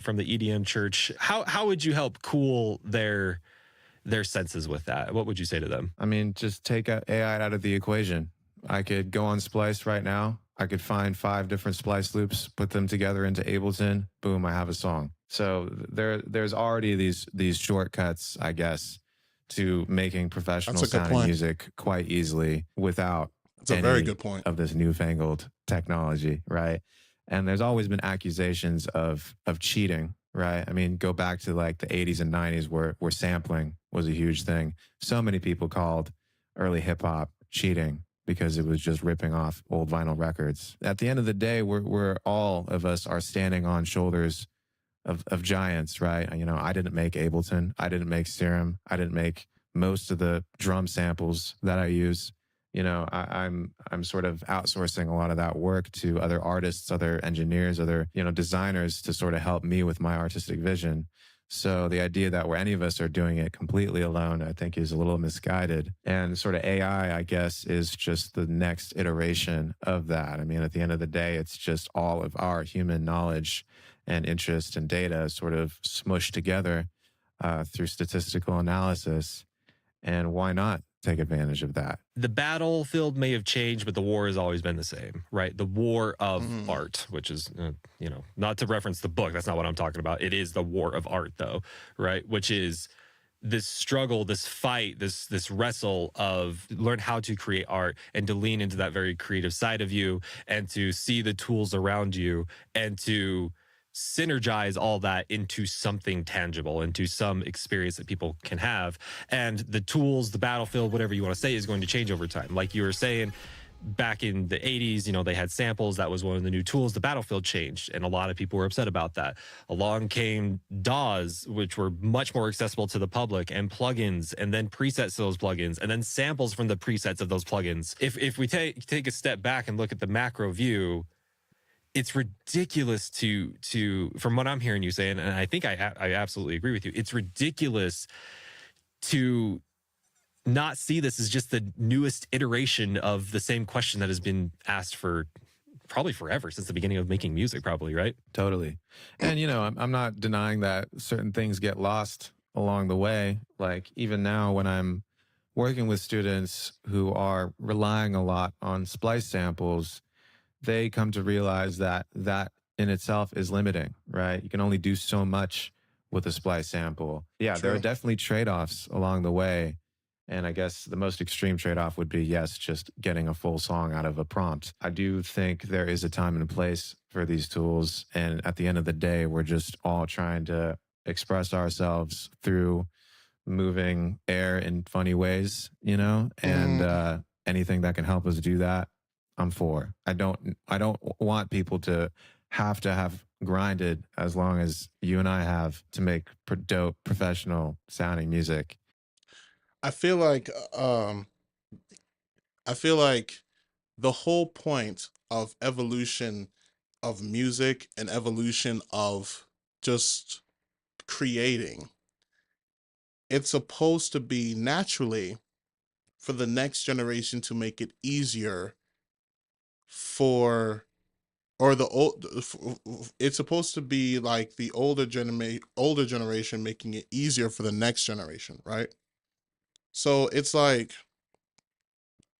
From the EDM church. How would you help cool their senses with that? What would you say to them? I mean, just take AI out of the equation. I could go on Splice right now. I could find 5 different Splice loops, put them together into Ableton. Boom, I have a song. So there's already these shortcuts, I guess, to making professional sounding music quite easily without a very good point of this newfangled technology, right? And there's always been accusations of cheating, right? I mean, go back to like the 80s and 90s where sampling was a huge thing. So many people called early hip hop cheating because it was just ripping off old vinyl records. At the end of the day, we're all of us are standing on shoulders of giants, right? I didn't make Ableton. I didn't make Serum. I didn't make most of the drum samples that I use. I'm sort of outsourcing a lot of that work to other artists, other engineers, other, designers to sort of help me with my artistic vision. So the idea that any of us are doing it completely alone, I think is a little misguided. And sort of AI, I guess, is just the next iteration of that. I mean, at the end of the day, it's just all of our human knowledge and interest and data sort of smushed together through statistical analysis. And why not take advantage of that? The battlefield may have changed, but the war has always been the same, right? The war of art, which is, not to reference the book. That's not what I'm talking about. It is the war of art, though, right? Which is this struggle, this fight, this wrestle of learn how to create art and to lean into that very creative side of you and to see the tools around you and to synergize all that into something tangible, into some experience that people can have. And the tools, the battlefield, whatever you want to say, is going to change over time. Like you were saying, back in the 80s, they had samples. That was one of the new tools. The battlefield changed, and a lot of people were upset about that. Along came DAWs, which were much more accessible to the public, and plugins, and then presets to those plugins, and then samples from the presets of those plugins. If we take a step back and look at the macro view, it's ridiculous to from what I'm hearing you saying, and I think I absolutely agree with you. It's ridiculous to not see this as just the newest iteration of the same question that has been asked for probably forever, since the beginning of making music, probably, right? Totally. And, I'm not denying that certain things get lost along the way. Like even now when I'm working with students who are relying a lot on Splice samples, they come to realize that in itself is limiting, right? You can only do so much with a Splice sample. Yeah, True. There are definitely trade-offs along the way. And I guess the most extreme trade-off would be, yes, just getting a full song out of a prompt. I do think there is a time and a place for these tools. And at the end of the day, we're just all trying to express ourselves through moving air in funny ways, and anything that can help us do that, I'm for. I don't want people to have grinded as long as you and I have to make dope, professional sounding music. I feel like the whole point of evolution of music and evolution of just creating, it's supposed to be naturally for the next generation to make it easier it's supposed to be like the older generation making it easier for the next generation, right? So it's like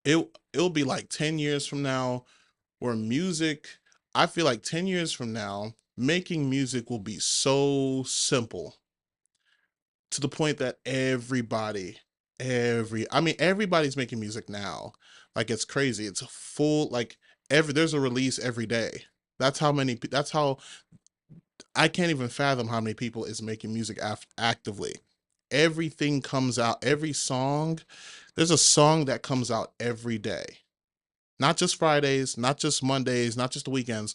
it'll be like 10 years from now where I feel like 10 years from now, making music will be so simple to the point that everybody's making music now. Like it's crazy. It's a full, like there's a release every day. That's how I can't even fathom how many people is making music actively. Everything comes out, there's a song that comes out every day. Not just Fridays, not just Mondays, not just the weekends.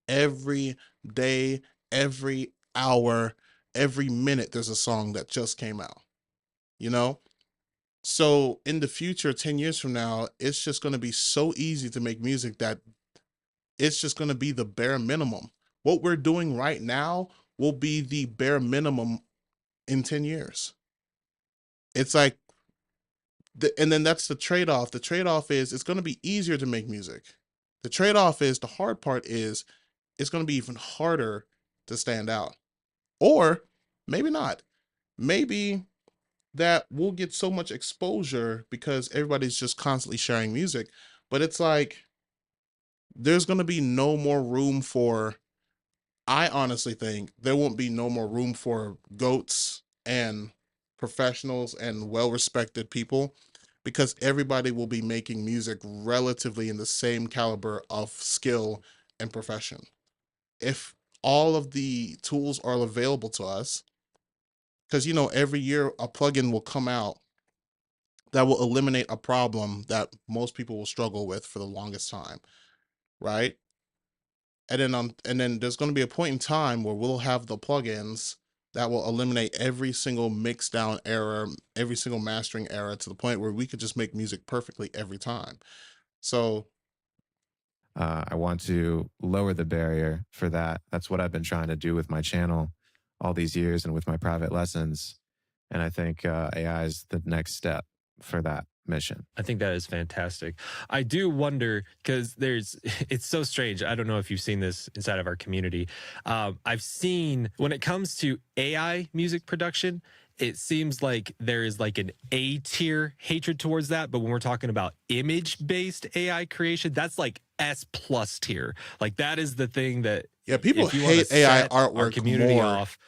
Every day, every hour, every minute, there's a song that just came out, you know? So in the future, 10 years from now, it's just going to be so easy to make music that it's just going to be the bare minimum. What we're doing right now will be the bare minimum in 10 years. It's like, and then that's the trade-off. The trade-off is it's going to be easier to make music. The trade-off is the hard part is it's going to be even harder to stand out. Or maybe not. Maybe that we'll get so much exposure because everybody's just constantly sharing music. But it's like there's going to be no more room for, I honestly think there won't be no more room for goats and professionals and well-respected people because everybody will be making music relatively in the same caliber of skill and profession. If all of the tools are available to us, because every year a plugin will come out that will eliminate a problem that most people will struggle with for the longest time, right? And then there's going to be a point in time where we'll have the plugins that will eliminate every single mix down error, every single mastering error to the point where we could just make music perfectly every time. So I want to lower the barrier for that. That's what I've been trying to do with my channel all these years and with my private lessons. And I think AI is the next step for that mission. I think that is fantastic. I do wonder because it's so strange. I don't know if you've seen this inside of our community. I've seen when it comes to AI music production, it seems like there is like an A tier hatred towards that. But when we're talking about image based AI creation, that's like S plus tier. Like that is the thing that people if you wanna hate AI set our artwork community more off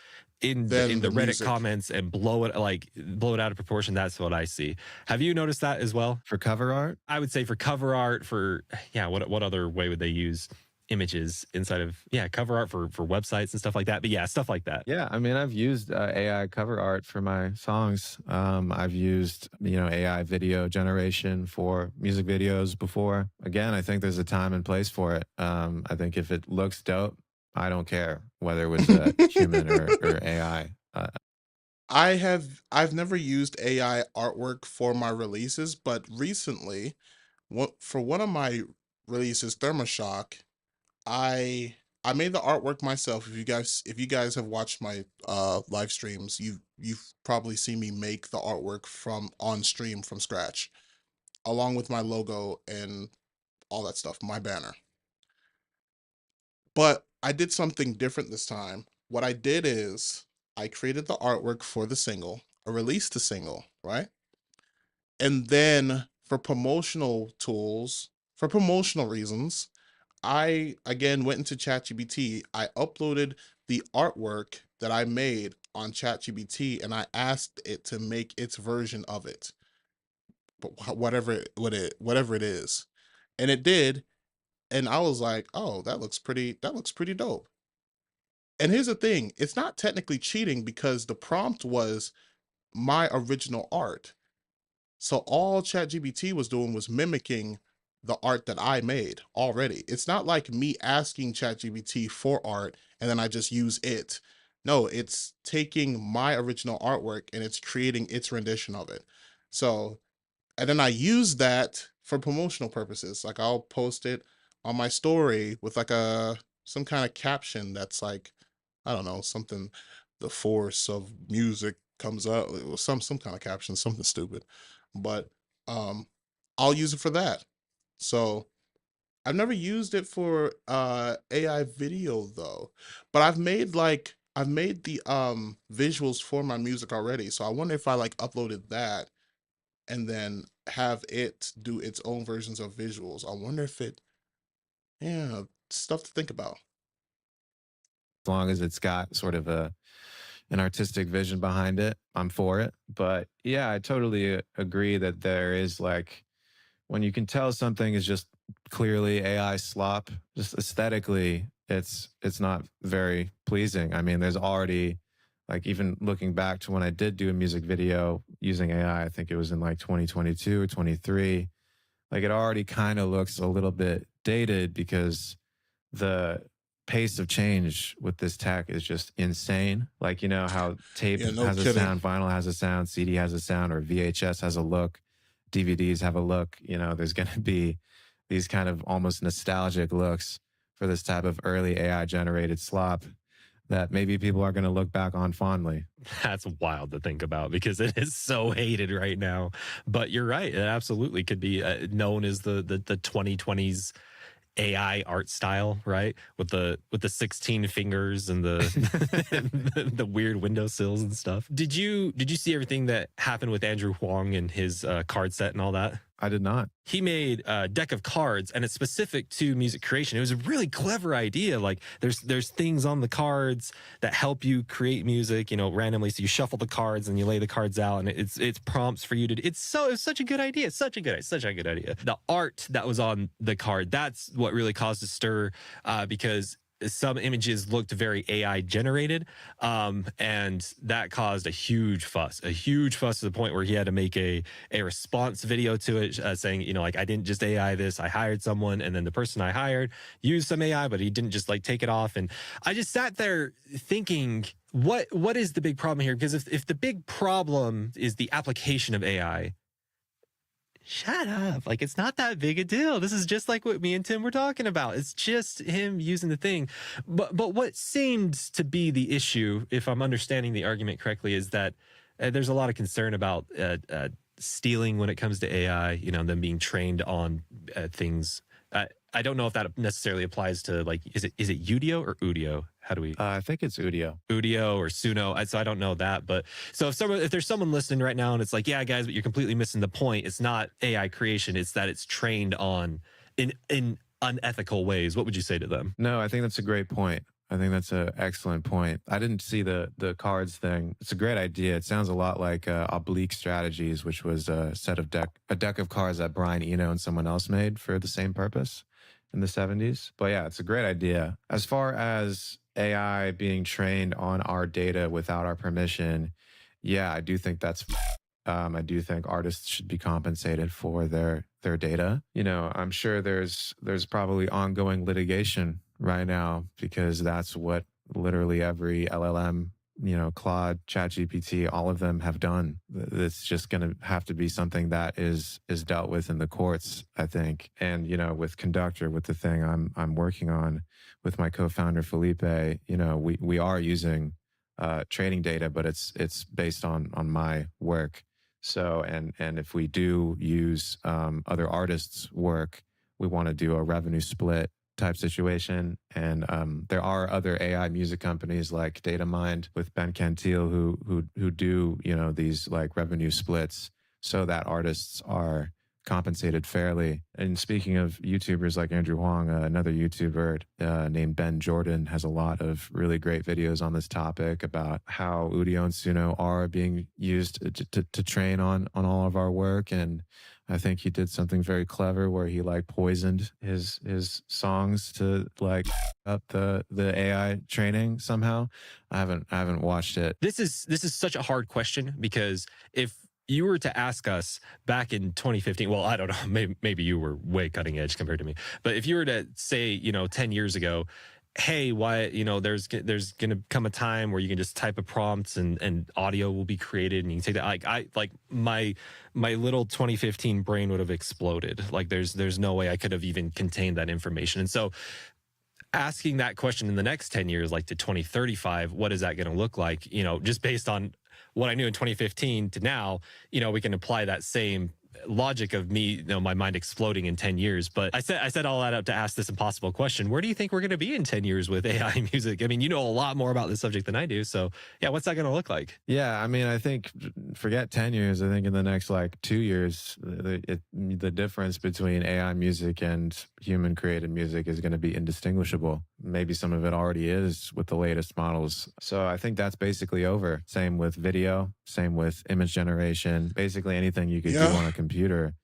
in than the the Reddit music. comments and blow it out of proportion. That's what I see. Have you noticed that as well? For cover art? I would say for cover art, what other way would they use images inside of cover art for websites and stuff like that? But stuff like that. Yeah, I mean, I've used AI cover art for my songs. I've used AI video generation for music videos before. Again, I think there's a time and place for it. I think if it looks dope, I don't care whether it was a human or AI. I've never used AI artwork for my releases, but recently, for one of my releases, Thermoshock, I made the artwork myself. If you guys have watched my live streams, you've probably seen me make the artwork from on stream from scratch, along with my logo and all that stuff, my banner. But I did something different this time. What I did is I created the artwork for the single, I released the single, right? And then for promotional tools, for promotional reasons, I again went into ChatGPT. I uploaded the artwork that I made on ChatGPT and I asked it to make its version of it, whatever it is. And it did, and I was like, "Oh, that looks pretty dope." And here's the thing, it's not technically cheating because the prompt was my original art. So all ChatGPT was doing was mimicking the art that I made already. It's not like me asking ChatGPT for art and then I just use it. No, it's taking my original artwork and it's creating its rendition of it. So, and then I use that for promotional purposes. Like I'll post it on my story with like some kind of caption that's like, I don't know, something, the force of music comes up, or some kind of caption, something stupid. But I'll use it for that. So I've never used it for AI video though. But I've made the visuals for my music already. So I wonder if I like uploaded that and then have it do its own versions of visuals. I wonder if stuff to think about. As long as it's got sort of an artistic vision behind it, I'm for it. But yeah, I totally agree that there is like when you can tell something is just clearly AI slop, just aesthetically, it's not very pleasing. I mean, there's already like even looking back to when I did do a music video using AI, I think it was in like 2022 or 23. Like it already kind of looks a little bit dated because the pace of change with this tech is just insane. Like, you know how tape Yeah, no has a kidding. sound, vinyl has a sound, CD has a sound, or VHS has a look, DVDs have a look. You know, there's going to be these kind of almost nostalgic looks for this type of early AI generated slop that maybe people are going to look back on fondly. That's wild to think about because it is so hated right now. But you're right. It absolutely could be known as the 2020s AI art style, right? With the 16 fingers and the the weird windowsills and stuff. Did you see everything that happened with Andrew Huang and his card set and all that? I did not. He made a deck of cards and it's specific to music creation. It was a really clever idea. Like there's things on the cards that help you create music, you know, randomly. So you shuffle the cards and you lay the cards out and it's prompts for you to, it's such a good idea. It's such a good idea. The art that was on the card, that's what really caused a stir because some images looked very AI generated, and that caused a huge fuss to the point where he had to make a response video to it saying, you know, like, I didn't just AI this, I hired someone, and then the person I hired used some AI, but he didn't just like take it off. And I just sat there thinking, what is the big problem here? Because if the big problem is the application of AI, shut up. Like, it's not that big a deal. This is just like what me and Tim were talking about. It's just him using the thing. But what seemed to be the issue, if I'm understanding the argument correctly, is that there's a lot of concern about stealing when it comes to AI, you know, them being trained on things. I don't know if that necessarily applies to, like, is it Udio or Udio? How do we? I think it's Udio. Udio or Suno. So I don't know that. But so if there's someone listening right now and it's like, yeah, guys, but you're completely missing the point. It's not AI creation. It's that it's trained on in unethical ways. What would you say to them? No, I think that's a great point. I think that's an excellent point. I didn't see the cards thing. It's a great idea. It sounds a lot like Oblique Strategies, which was a deck of cards that Brian Eno and someone else made for the same purpose in the 70s. But yeah, it's a great idea. As far as AI being trained on our data without our permission, yeah, I do think that's I do think artists should be compensated for their data. You know, I'm sure there's probably ongoing litigation right now because that's what literally every LLM, you know, Claude, ChatGPT, all of them have done. It's just going to have to be something that is dealt with in the courts, I think. And, you know, with Conductor, with the thing I'm working on with my co-founder Felipe, you know, we are using training data, but it's based on my work. So, and if we do use other artists' work, we want to do a revenue split type situation. And there are other AI music companies like DataMind with Ben Cantil who do, you know, these like revenue splits so that artists are compensated fairly. And speaking of YouTubers like Andrew Huang, another YouTuber named Ben Jordan has a lot of really great videos on this topic about how Udio and Suno are being used to train on all of our work. And I think he did something very clever where he like poisoned his songs to like up the AI training somehow. I haven't watched it. This is such a hard question because if you were to ask us back in 2015, well, I don't know, maybe you were way cutting edge compared to me, but if you were to say, you know, 10 years ago, hey, why, you know, there's going to come a time where you can just type a prompt and audio will be created and you can take that. Like my little 2015 brain would have exploded. Like there's no way I could have even contained that information. And so asking that question in the next 10 years, like to 2035, what is that going to look like? You know, just based on what I knew in 2015 to now, you know, we can apply that same logic of me, you know, my mind exploding in 10 years. But I said all that up to ask this impossible question. Where do you think we're going to be in 10 years with AI music? I mean, you know a lot more about this subject than I do. So yeah, what's that going to look like? Yeah, I mean, I think forget 10 years. I think in the next like 2 years, the difference between AI music and human created music is going to be indistinguishable. Maybe some of it already is with the latest models. So I think that's basically over. Same with video, same with image generation, basically anything you could do on a computer.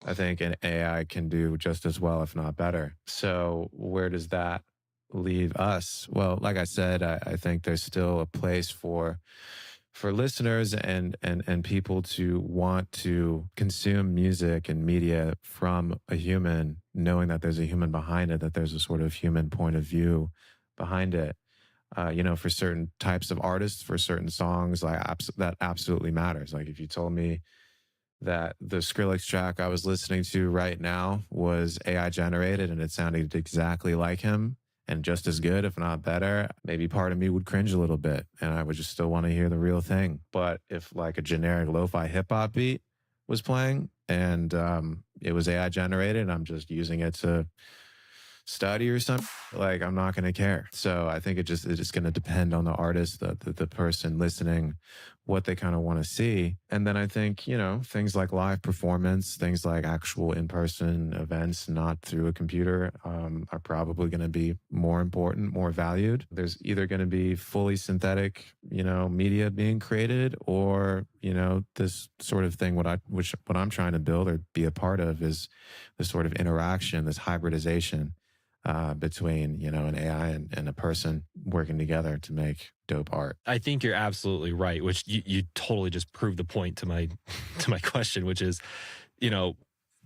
I think an AI can do just as well, if not better. So where does that leave us? Well, like I said, I think there's still a place for for listeners and people to want to consume music and media from a human, knowing that there's a human behind it, that there's a sort of human point of view behind it. You know, for certain types of artists, for certain songs, like that absolutely matters. Like if you told me that the Skrillex track I was listening to right now was AI generated and it sounded exactly like him and just as good, if not better, maybe part of me would cringe a little bit and I would just still want to hear the real thing. But if like a generic lo-fi hip hop beat was playing and it was AI generated and I'm just using it to study or something, like I'm not going to care. So I think it's just going to depend on the artist, the person listening, what they kind of want to see. And then I think, you know, things like live performance, things like actual in-person events, not through a computer, are probably going to be more important, more valued. There's either going to be fully synthetic, you know, media being created, or, you know, this sort of thing, what I'm trying to build or be a part of is this sort of interaction, this hybridization between, you know, an AI and a person working together to make dope art. I think you're absolutely right, which you totally just proved the point to my question, which is, you know,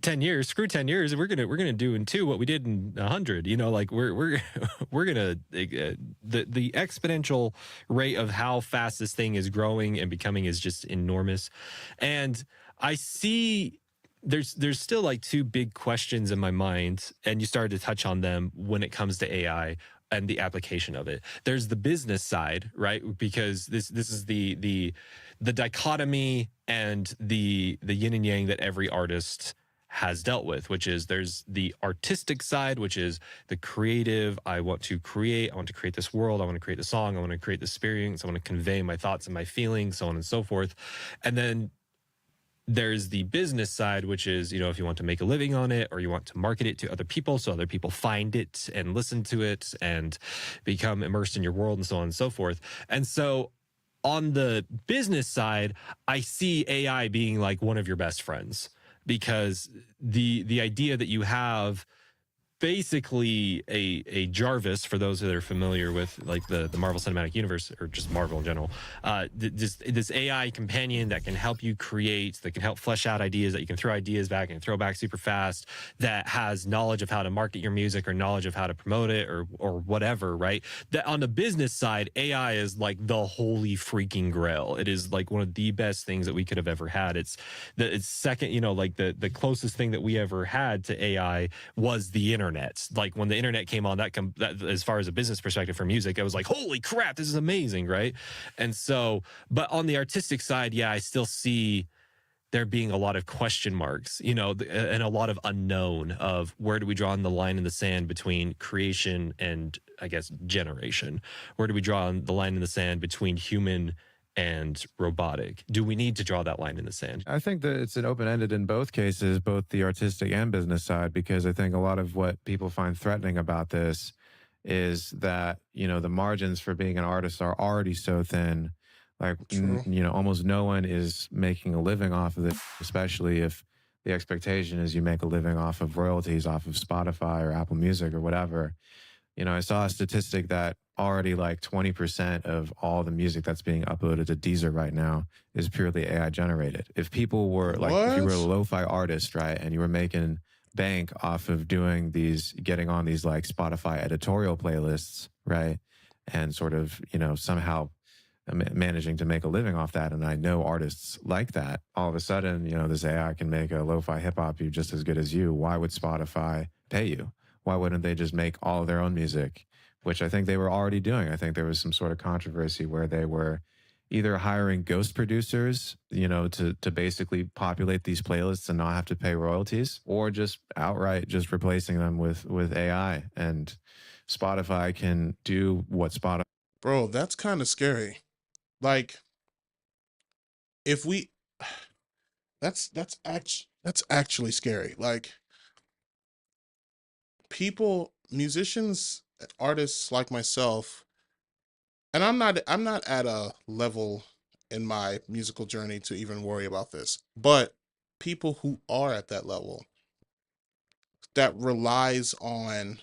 10 years, screw 10 years, we're gonna do in 2 what we did in 100. You know, like we're gonna the exponential rate of how fast this thing is growing and becoming is just enormous. And I see there's still like 2 big questions in my mind, and you started to touch on them when it comes to AI and the application of it. There's the business side, right? Because this is the dichotomy and the yin and yang that every artist has dealt with, which is there's the artistic side, which is the creative. I want to create this world, I want to create the song, I want to create the experience, I want to convey my thoughts and my feelings, so on and so forth. And then there's the business side, which is, you know, if you want to make a living on it or you want to market it to other people so other people find it and listen to it and become immersed in your world and so on and so forth. And so on the business side, I see AI being like one of your best friends, because the idea that you have basically a Jarvis, for those that are familiar with like the Marvel Cinematic Universe or just Marvel in general, this AI companion that can help you create, that can help flesh out ideas, that you can throw ideas back and throw back super fast, that has knowledge of how to market your music or knowledge of how to promote it or whatever, right? That on the business side, AI is like the holy freaking grail. It is like one of the best things that we could have ever had. It's second, you know, like the closest thing that we ever had to AI was the internet. Like when the internet came on, that as far as a business perspective for music, I was like, holy crap, this is amazing, right? And so, but on the artistic side, yeah, I still see there being a lot of question marks, you know, and a lot of unknown of where do we draw the line in the sand between creation and, I guess, generation? Where do we draw the line in the sand between human and robotic? Do we need to draw that line in the sand? I think that it's an open-ended in both cases, both the artistic and business side, because I think a lot of what people find threatening about this is that, you know, the margins for being an artist are already so thin. Like, you know, almost no one is making a living off of it, especially if the expectation is you make a living off of royalties off of Spotify or Apple Music or whatever. You know, I saw a statistic that already like 20% of all the music that's being uploaded to Deezer right now is purely AI generated. If people were like, if you were a lo-fi artist, right, and you were making bank off of getting on these like Spotify editorial playlists, right, and sort of, you know, somehow managing to make a living off that, and I know artists like that, all of a sudden, you know, this AI can make a lo-fi hip-hop you just as good as you. Why would Spotify pay you? Why wouldn't they just make all of their own music? Which I think they were already doing. I think there was some sort of controversy where they were either hiring ghost producers, you know, to basically populate these playlists and not have to pay royalties, or just outright just replacing them with AI. And Spotify can do what Spotify. Bro, that's kind of scary. Like, if we, that's actually scary. Like, people, musicians, artists like myself, and I'm not at a level in my musical journey to even worry about this, but people who are at that level that relies on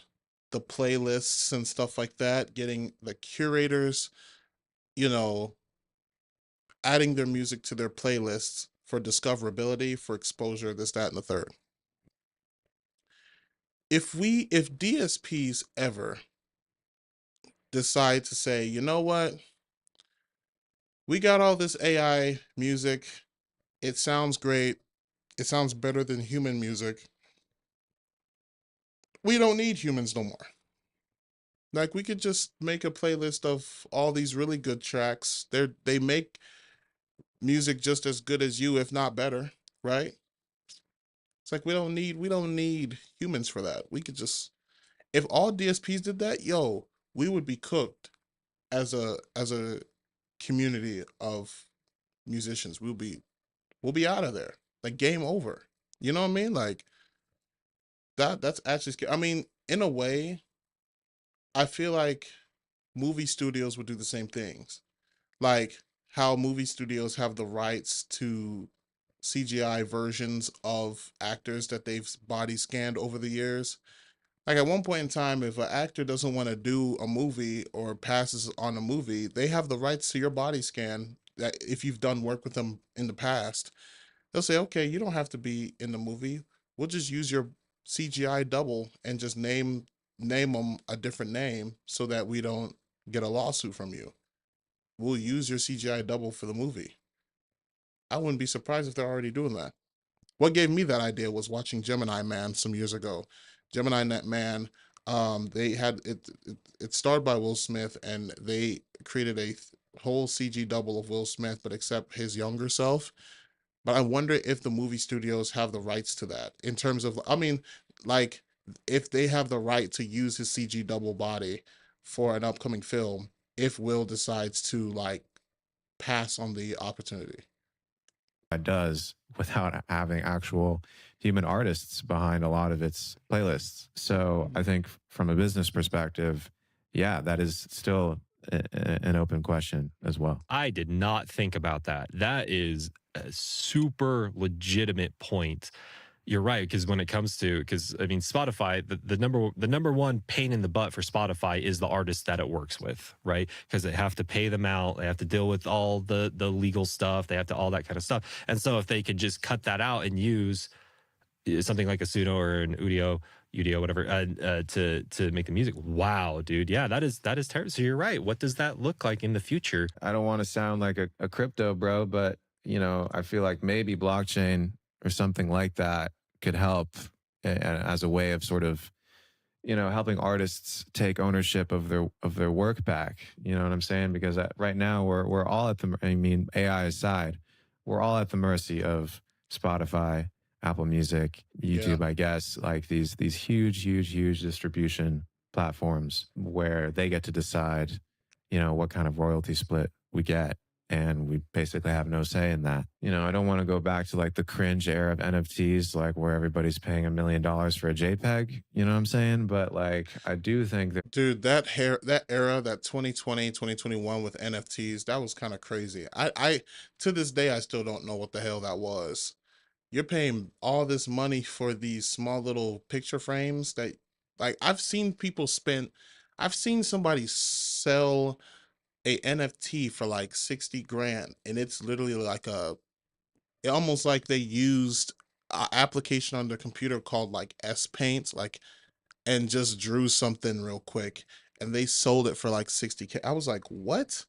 the playlists and stuff like that, getting the curators, you know, adding their music to their playlists for discoverability, for exposure, this, that, and the third. If DSPs ever decide to say, you know what, we got all this AI music, it sounds great, it sounds better than human music, we don't need humans no more. Like, we could just make a playlist of all these really good tracks. They make music just as good as you, if not better, right? It's like we don't need humans for that. We could just, if all DSPs did that, yo, we would be cooked as a community of musicians. We'll be out of there. Like, game over. You know what I mean? Like, that's actually scary. I mean, in a way, I feel like movie studios would do the same things. Like how movie studios have the rights to CGI versions of actors that they've body scanned over the years. Like, at one point in time, if an actor doesn't want to do a movie or passes on a movie, they have the rights to your body scan. That if you've done work with them in the past, they'll say, okay, you don't have to be in the movie. We'll just use your CGI double and just name them a different name so that we don't get a lawsuit from you. We'll use your CGI double for the movie. I wouldn't be surprised if they're already doing that. What gave me that idea was watching Gemini Man some years ago. Gemini Net Man, they had it starred by Will Smith, and they created a whole CG double of Will Smith, but except his younger self. But I wonder if the movie studios have the rights to that in terms of, I mean, like, if they have the right to use his CG double body for an upcoming film, if Will decides to, like, pass on the opportunity. It does without having actual human artists behind a lot of its playlists. So I think from a business perspective, yeah, that is still an open question as well. I did not think about that. That is a super legitimate point. You're right, because when it comes to, because I mean, Spotify, the number one pain in the butt for Spotify is the artist that it works with, right? Because they have to pay them out, they have to deal with all the legal stuff, they have to all that kind of stuff. And so if they could just cut that out and use something like a Suno or an Udio, whatever, to make the music. Wow, dude, yeah, that is terrible. So you're right. What does that look like in the future? I don't want to sound like a crypto bro, but you know, I feel like maybe blockchain or something like that could help as a way of sort of, you know, helping artists take ownership of their work back. You know what I'm saying? Because right now we're all at the, I mean, AI aside, we're all at the mercy of Spotify, Apple Music, YouTube, I guess, like these huge distribution platforms where they get to decide, you know, what kind of royalty split we get. And we basically have no say in that. You know, I don't want to go back to like the cringe era of NFTs, like where everybody's paying $1 million for a JPEG. You know what I'm saying? But like, I do think that, dude, that era, that 2020, 2021 with NFTs, that was kind of crazy. I to this day, I still don't know what the hell that was. You're paying all this money for these small little picture frames that, like, I've seen somebody sell a NFT for like 60 grand, and it's literally like almost like they used an application on their computer called like S Paint, like, and just drew something real quick, and they sold it for like 60K. I was like, what?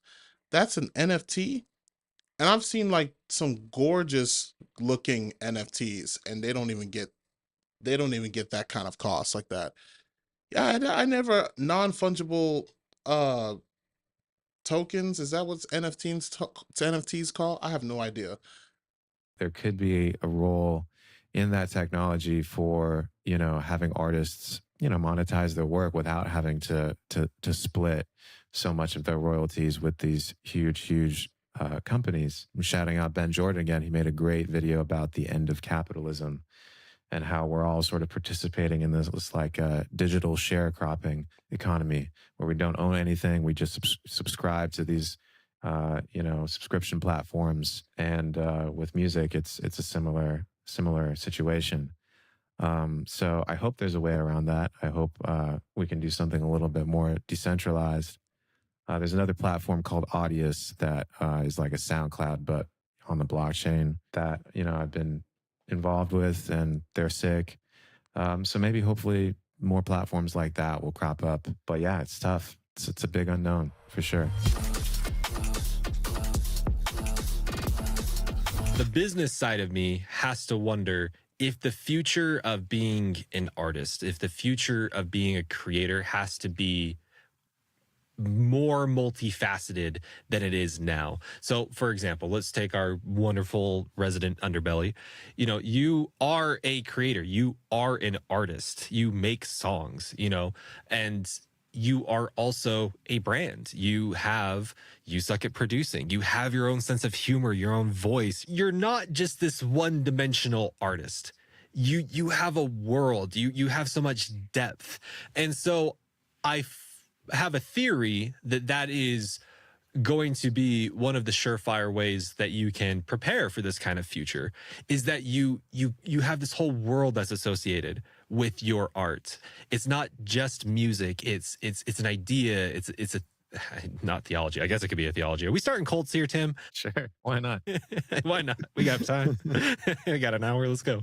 That's an NFT? And I've seen like some gorgeous looking NFTs, and they don't even get that kind of cost like that. Yeah, I never, non-fungible tokens, is that what NFTs call? I have no idea. there could be a role in that technology for, you know, having artists, you know, monetize their work without having to split so much of their royalties with these huge companies. I'm shouting out Ben Jordan again. He made a great video about the end of capitalism and how we're all sort of participating in this like digital sharecropping economy where we don't own anything. We just subscribe to these, you know, subscription platforms. And with music, it's a similar situation. So I hope there's a way around that. I hope we can do something a little bit more decentralized. There's another platform called Audius that is like a SoundCloud, but on the blockchain that, I've been involved with, and they're sick. So maybe hopefully more platforms like that will crop up. But yeah, it's tough. It's a big unknown for sure. The business side of me has to wonder if the future of being an artist, if the future of being a creator has to be more multifaceted than it is now. So, for example, let's take our wonderful resident underbelly. You are a creator, you are an artist, you make songs, and you are also a brand. You suck at producing. You have your own sense of humor, your own voice. You're not just this one-dimensional artist. You have a world. You have so much depth. And so I have a theory that is going to be one of the surefire ways that you can prepare for this kind of future, is that you have this whole world that's associated with your art. It's not just music. It's an idea. It's a not theology. I guess it could be a theology. Are we starting cults here, Tim? Sure. Why not? Why not? We got time. We got an hour. Let's go.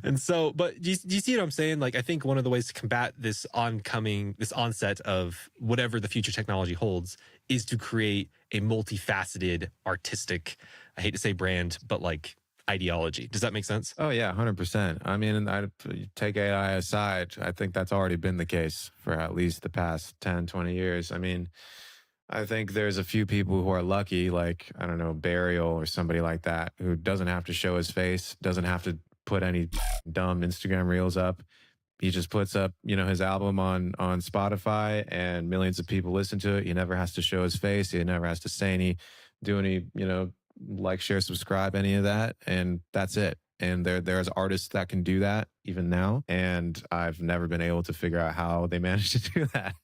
And so, but do you see what I'm saying? Like, I think one of the ways to combat this onset of whatever the future technology holds is to create a multifaceted artistic, I hate to say brand, but like ideology. Does that make sense? Oh yeah, 100%. I mean, I take AI aside, I think that's already been the case for at least the past 10, 20 years. I mean, I think there's a few people who are lucky, like, I don't know, Burial or somebody like that, who doesn't have to show his face, doesn't have to put any dumb Instagram reels up. He just puts up, his album on Spotify, and millions of people listen to it. He never has to show his face. He never has to say do any, like, share, subscribe, any of that. And that's it. And there's artists that can do that even now. And I've never been able to figure out how they managed to do that.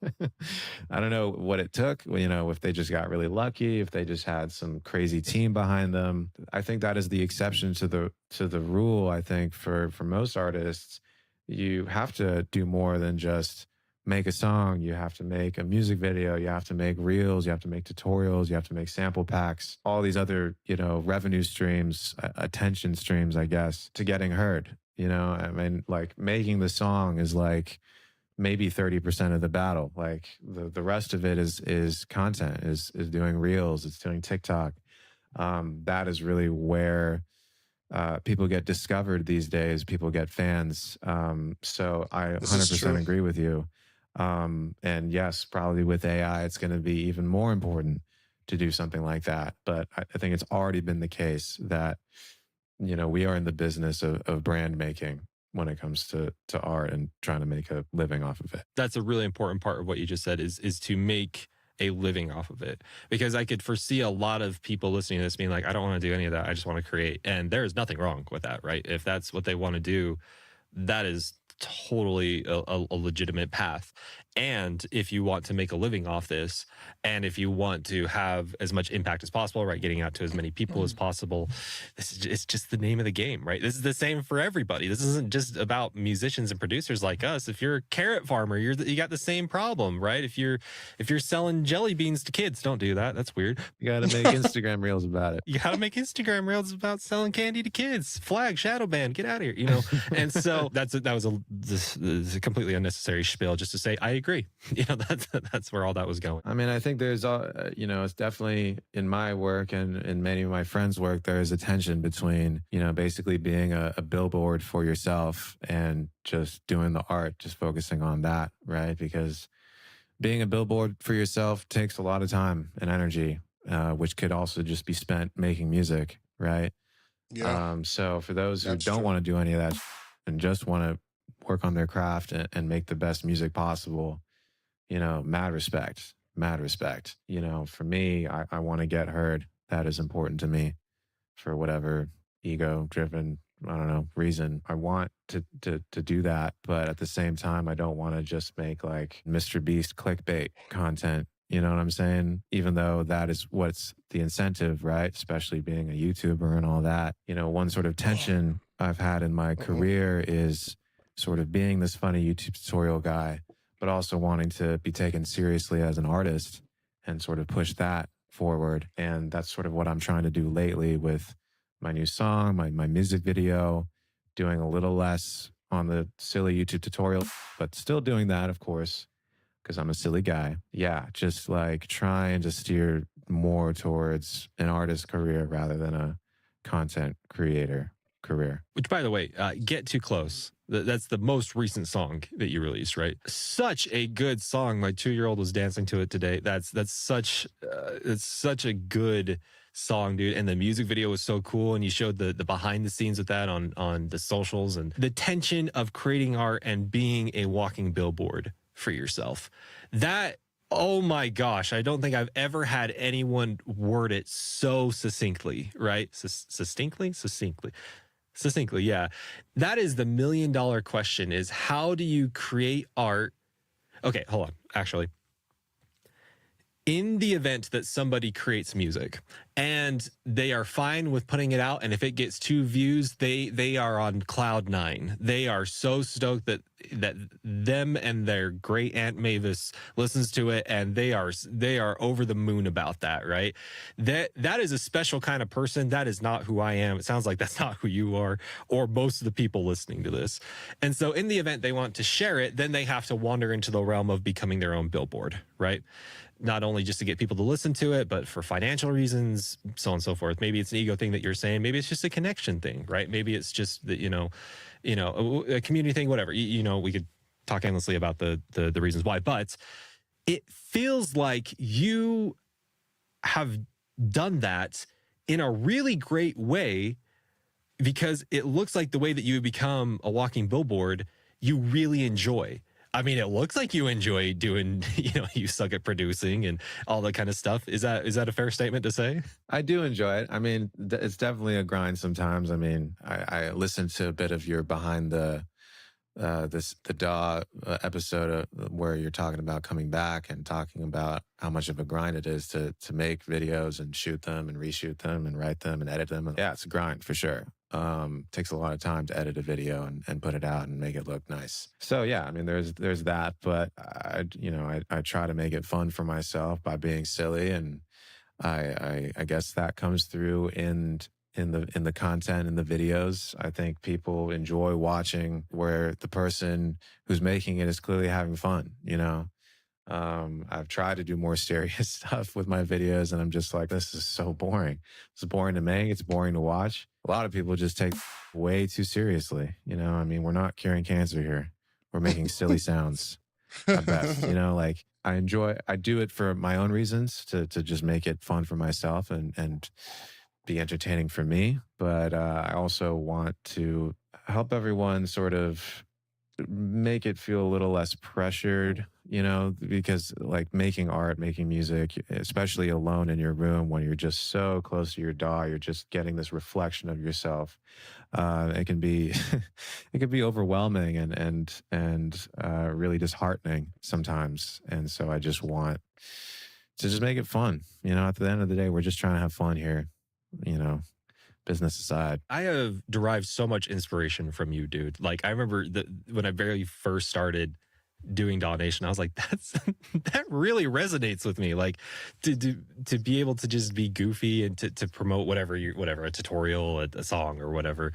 I don't know what it took, if they just got really lucky, if they just had some crazy team behind them. I think that is the exception to the rule. I think for most artists, you have to do more than just make a song. You have to make a music video. You have to make reels. You have to make tutorials. You have to make sample packs, all these other, revenue streams, attention streams, I guess, to getting heard. I mean, like, making the song is like maybe 30% of the battle. Like the rest of it is content, is doing reels. It's doing TikTok. That is really where people get discovered these days. People get fans. So I 100% agree with you. And yes, probably with AI, it's going to be even more important to do something like that. But I think it's already been the case that, we are in the business of brand making when it comes to art and trying to make a living off of it. That's a really important part of what you just said, is to make a living off of it. Because I could foresee a lot of people listening to this being like, I don't want to do any of that. I just want to create. And there's nothing wrong with that, right? If that's what they want to do, that is totally a legitimate path. And if you want to make a living off this, and if you want to have as much impact as possible, right, getting out to as many people as possible, it's just the name of the game, right? This is the same for everybody. This isn't just about musicians and producers like us. If you're a carrot farmer, you got the same problem, right? If you're selling jelly beans to kids, don't do that. That's weird. You got to make Instagram reels about it. You got to make Instagram reels about selling candy to kids. Flag, shadow ban, get out of here, And so that was a completely unnecessary spiel just to say I agree. That's where all that was going. I mean, I think there's it's definitely in my work and in many of my friends' work, there is a tension between, basically being a billboard for yourself and just doing the art, just focusing on that, right? Because being a billboard for yourself takes a lot of time and energy, which could also just be spent making music, right? Yeah. So for those who don't want to do any of that and just want to work on their craft and make the best music possible, mad respect. For me, I want to get heard. That is important to me for whatever ego driven, I don't know, reason. I want to do that. But at the same time, I don't want to just make like Mr. Beast clickbait content. You know what I'm saying? Even though that is what's the incentive, right? Especially being a YouTuber and all that. One sort of tension I've had in my career is sort of being this funny YouTube tutorial guy, but also wanting to be taken seriously as an artist and sort of push that forward. And that's sort of what I'm trying to do lately with my new song, my music video, doing a little less on the silly YouTube tutorial, but still doing that, of course, because I'm a silly guy. Yeah, just like trying to steer more towards an artist career rather than a content creator career. Which, by the way, Get Too Close. That's the most recent song that you released, right? Such a good song. My 2-year-old was dancing to it today. That's such it's such a good song, dude. And the music video was so cool. And you showed the behind the scenes with that on the socials, and the tension of creating art and being a walking billboard for yourself. That, oh my gosh, I don't think I've ever had anyone word it so succinctly, right? Succinctly, yeah. That is the $1 million question, is how do you create art? Okay, hold on. Actually, in the event that somebody creates music and they are fine with putting it out, and if it gets 2 views, they are on cloud 9. They are so stoked that them and their great Aunt Mavis listens to it, and they are over the moon about that, right? That is a special kind of person. That is not who I am. It sounds like that's not who you are, or most of the people listening to this. And so in the event they want to share it, then they have to wander into the realm of becoming their own billboard, right? Not only just to get people to listen to it, but for financial reasons, so on and so forth. Maybe it's an ego thing that you're saying. Maybe it's just a connection thing, right? Maybe it's just that, a community thing, whatever. We could talk endlessly about the reasons why, but it feels like you have done that in a really great way, because it looks like the way that you become a walking billboard, you really enjoy. I mean, it looks like you enjoy doing, you suck at producing and all that kind of stuff. Is that a fair statement to say? I do enjoy it. I mean, it's definitely a grind sometimes. I mean, I listened to a bit of your behind the DAW episode where you're talking about coming back and talking about how much of a grind it is to make videos and shoot them and reshoot them and write them and edit them. Yeah, it's a grind for sure. Takes a lot of time to edit a video and put it out and make it look nice. So yeah, I mean, there's that, but I try to make it fun for myself by being silly, and I guess that comes through in the content, in the videos. I think people enjoy watching where the person who's making it is clearly having fun, I've tried to do more serious stuff with my videos, and I'm just like, this is so boring. It's boring to make. It's boring to watch. A lot of people just take way too seriously. I mean, we're not curing cancer here. We're making silly sounds at best. I do it for my own reasons to just make it fun for myself and be entertaining for me. But I also want to help everyone sort of make it feel a little less pressured, because like making art, making music, especially alone in your room when you're just so close to your DAW, you're just getting this reflection of yourself. It can be, it can be overwhelming and really disheartening sometimes. And so I just want to just make it fun. At the end of the day, we're just trying to have fun here, business aside. I have derived so much inspiration from you, dude. Like, I remember when I very first started doing DAW Nation, I was like, that really resonates with me. Like, to be able to just be goofy and to promote whatever, a tutorial, a song or whatever.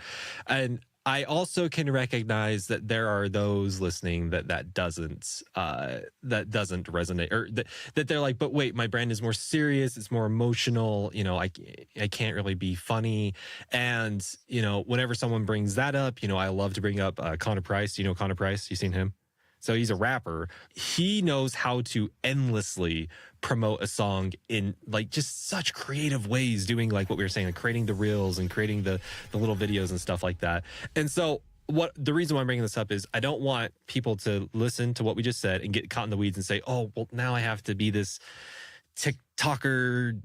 And I also can recognize that there are those listening that doesn't resonate, or that they're like, but wait, my brand is more serious, it's more emotional, I can't really be funny. And whenever someone brings that up, I love to bring up Connor Price. Connor Price? You seen him? So he's a rapper. He knows how to endlessly promote a song in like just such creative ways, doing like what we were saying, like creating the reels and creating the little videos and stuff like that. And so the reason why I'm bringing this up is I don't want people to listen to what we just said and get caught in the weeds and say, oh, well, now I have to be this TikToker,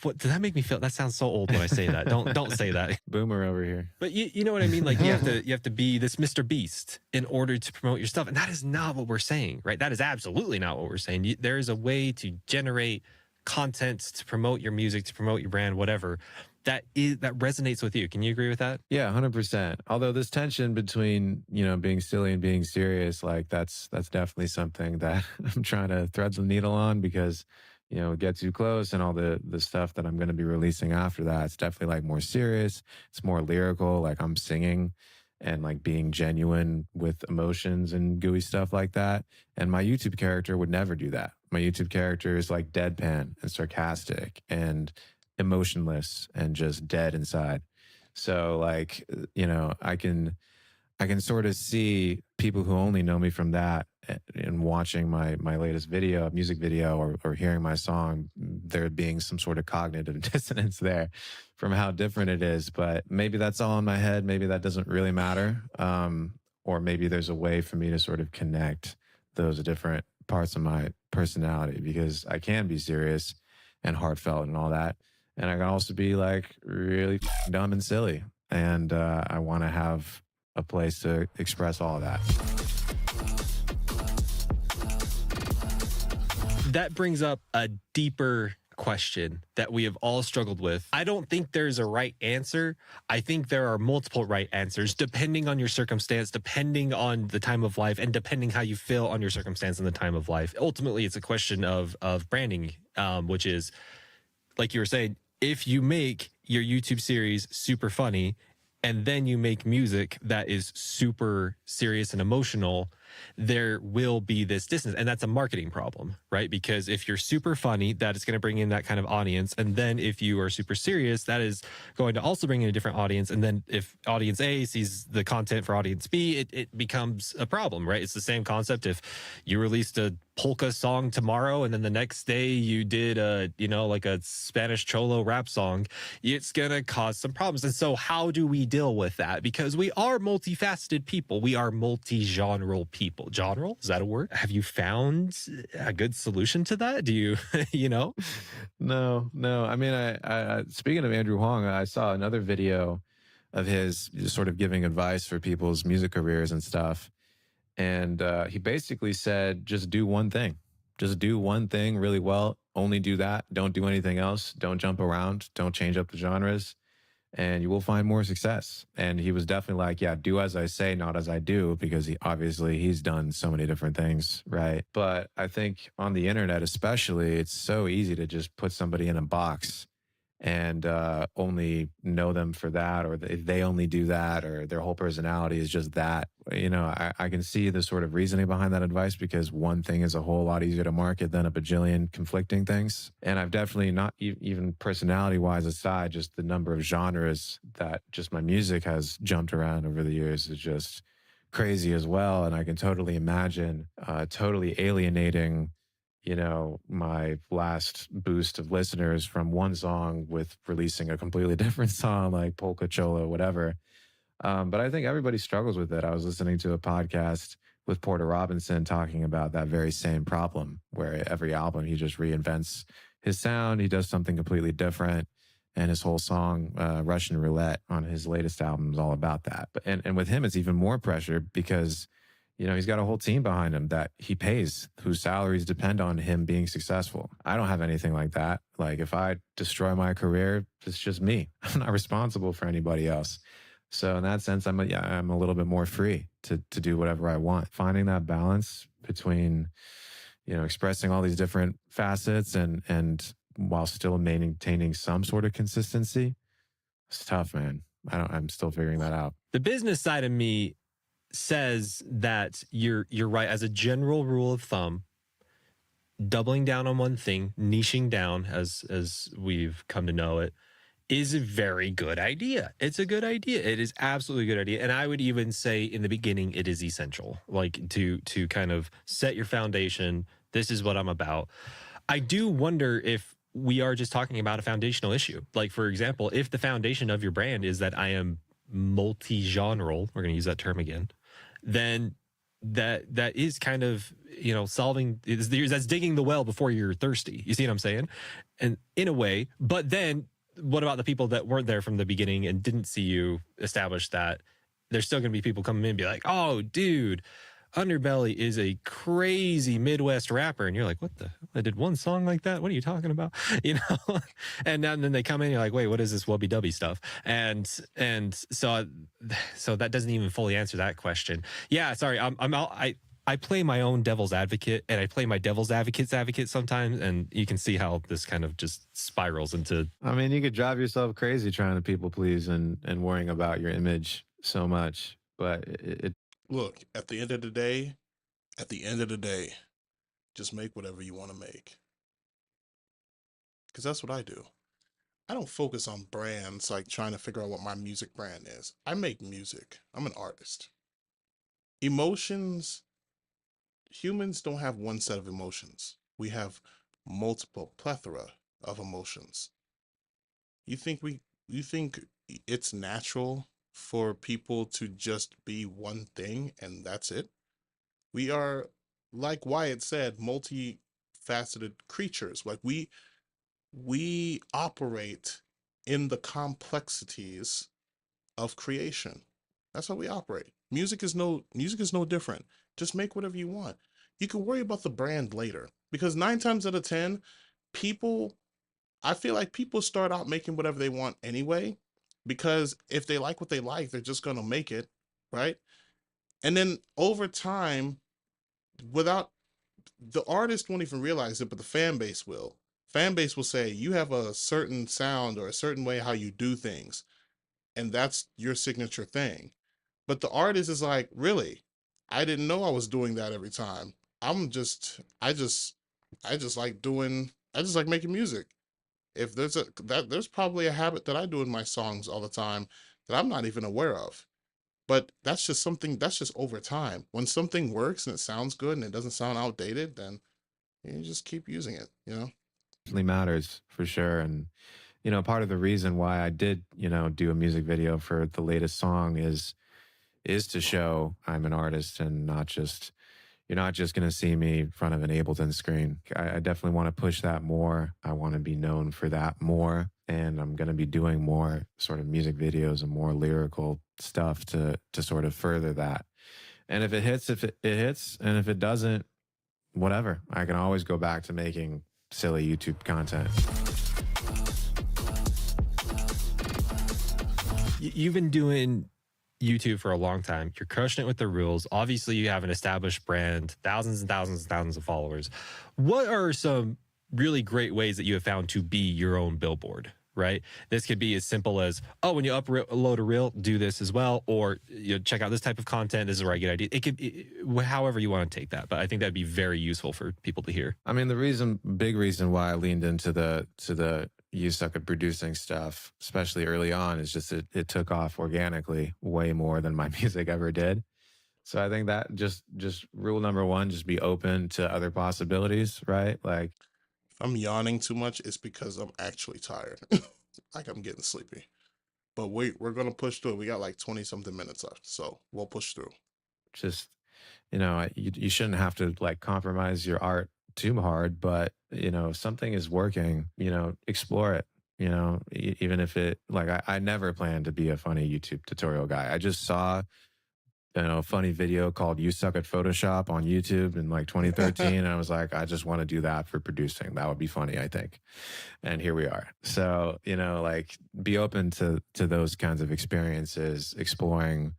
what does that make me feel? That sounds so old when I say that. Don't say that. Boomer over here. But you know what I mean? Like you have to be this Mr. Beast in order to promote your stuff. And that is not what we're saying, right? That is absolutely not what we're saying. There is a way to generate content, to promote your music, to promote your brand, whatever. That resonates with you. Can you agree with that? Yeah, 100%. Although this tension between, being silly and being serious, like that's definitely something that I'm trying to thread the needle on, because Get Too Close and all the stuff that I'm going to be releasing after that. It's definitely like more serious. It's more lyrical. Like I'm singing and like being genuine with emotions and gooey stuff like that. And my YouTube character would never do that. My YouTube character is like deadpan and sarcastic and emotionless and just dead inside. So like, I can sort of see people who only know me from that and watching my latest music video or hearing my song, there being some sort of cognitive dissonance there from how different it is. But maybe that's all in my head. Maybe that doesn't really matter. Or maybe there's a way for me to sort of connect those different parts of my personality, because I can be serious and heartfelt and all that. And I can also be like really dumb and silly. And I want to have a place to express all of that. That brings up a deeper question that we have all struggled with. I don't think there's a right answer. I think there are multiple right answers depending on your circumstance, depending on the time of life, and depending how you feel on your circumstance and the time of life. Ultimately, it's a question of branding, which is, like you were saying, if you make your YouTube series super funny and then you make music that is super serious and emotional, there will be this distance. And that's a marketing problem, right? Because if you're super funny, that is going to bring in that kind of audience. And then if you are super serious, that is going to also bring in a different audience. And then if audience A sees the content for audience B, it becomes a problem, right? It's the same concept. If you released a polka song tomorrow and then the next day you did like a Spanish cholo rap song, it's gonna cause some problems. And so how do we deal with that? Because we are multifaceted people. We are multi-genre people. Genre, is that a word? Have you found a good solution to that? Do you No. I mean, I speaking of Andrew Huang, I saw another video of his just sort of giving advice for people's music careers and stuff. And he basically said, just do one thing. Just do one thing really well. Only do that. Don't do anything else. Don't jump around. Don't change up the genres. And you will find more success. And he was definitely like, yeah, do as I say, not as I do, because he's done so many different things, right? But I think on the internet especially, it's so easy to just put somebody in a box and only know them for that, or they only do that, or their whole personality is just that. I can see the sort of reasoning behind that advice, because one thing is a whole lot easier to market than a bajillion conflicting things. And I've definitely not even personality-wise aside, just the number of genres that just my music has jumped around over the years is just crazy as well. And I can totally imagine totally alienating my last boost of listeners from one song with releasing a completely different song like Polka Cholo, whatever. But I think everybody struggles with it. I was listening to a podcast with Porter Robinson talking about that very same problem, where every album he just reinvents his sound. He does something completely different. And his whole song, Russian Roulette, on his latest album is all about that. And with him, it's even more pressure because he's got a whole team behind him that he pays, whose salaries depend on him being successful. I don't have anything like that. Like, if I destroy my career, it's just me. I'm not responsible for anybody else. So in that sense, I'm a little bit more free to do whatever I want. Finding that balance between, expressing all these different facets and while still maintaining some sort of consistency, it's tough, man. I'm still figuring that out. The business side of me says that you're right. As a general rule of thumb, doubling down on one thing, niching down as we've come to know it, is a very good idea. It's a good idea. It is absolutely a good idea. And I would even say in the beginning, it is essential, like to kind of set your foundation. This is what I'm about. I do wonder if we are just talking about a foundational issue. Like, for example, if the foundation of your brand is that I am multi-genreal, we're going to use that term again, then that is kind of, solving, that's digging the well before you're thirsty. You see what I'm saying? And in a way, but then what about the people that weren't there from the beginning and didn't see you establish that? There's still going to be people coming in and be like, oh, dude, Underbelly is a crazy Midwest rapper. And you're like, what the hell? I did one song like that? What are you talking about? And then they come in and you're like, wait, what is this wubby dubby stuff? And so that doesn't even fully answer that question. Yeah, sorry. I play my own devil's advocate, and I play my devil's advocate's advocate sometimes, and you can see how this kind of just spirals into. I mean, you could drive yourself crazy trying to people please and worrying about your image so much, but it Look, at the end of the day, just make whatever you want to make. Because that's what I do. I don't focus on brands, like trying to figure out what my music brand is. I make music. I'm an artist. Emotions, humans don't have one set of emotions. We have multiple plethora of emotions. You think it's natural for people to just be one thing and that's it? We are, like Wyatt said, multifaceted creatures. Like we operate in the complexities of creation. That's how we operate. Music is no different. Just make whatever you want. You can worry about the brand later, because 9 times out of 10, I feel like people start out making whatever they want anyway, because if they like what they like, they're just going to make it, right? And then over time, without the artist won't even realize it, but the fan base will. Fan base will say, you have a certain sound or a certain way how you do things, and that's your signature thing. But the artist is like, really? I didn't know I was doing that every time. I just like making music. If there's probably a habit that I do in my songs all the time that I'm not even aware of. But that's just over time. When something works and it sounds good and it doesn't sound outdated, then you just keep using it, you know? definitely matters for sure. And, part of the reason why I did, do a music video for the latest song is to show I'm an artist and you're not just going to see me in front of an Ableton screen. I definitely want to push that more. I want to be known for that more. And I'm going to be doing more sort of music videos and more lyrical stuff to sort of further that. And if it hits, it hits. And if it doesn't, whatever. I can always go back to making silly YouTube content. You've been doing YouTube for a long time. You're crushing it with the reels. Obviously, you have an established brand, thousands and thousands and thousands of followers. What are some really great ways that you have found to be your own billboard, right? This could be as simple as, oh, when you upload a reel, do this as well, or check out this type of content. This is where I get ideas. It could however you want to take that, but I think that'd be very useful for people to hear. I mean, the big reason why I leaned into the you suck at producing stuff, especially early on, is just it took off organically way more than my music ever did. So I think that just rule number one, just be open to other possibilities, right? Like, if I'm yawning too much, it's because I'm actually tired. Like I'm getting sleepy. But we're going to push through. We got like 20 something minutes left, so we'll push through. just, you shouldn't have to like compromise your art too hard, but if something is working, explore it. Even if it, like, I never planned to be a funny YouTube tutorial guy. I just saw a funny video called "You Suck at Photoshop" on YouTube in like 2013, and I was like, I just want to do that for producing. That would be funny, I think. And here we are. So like, be open to those kinds of experiences, exploring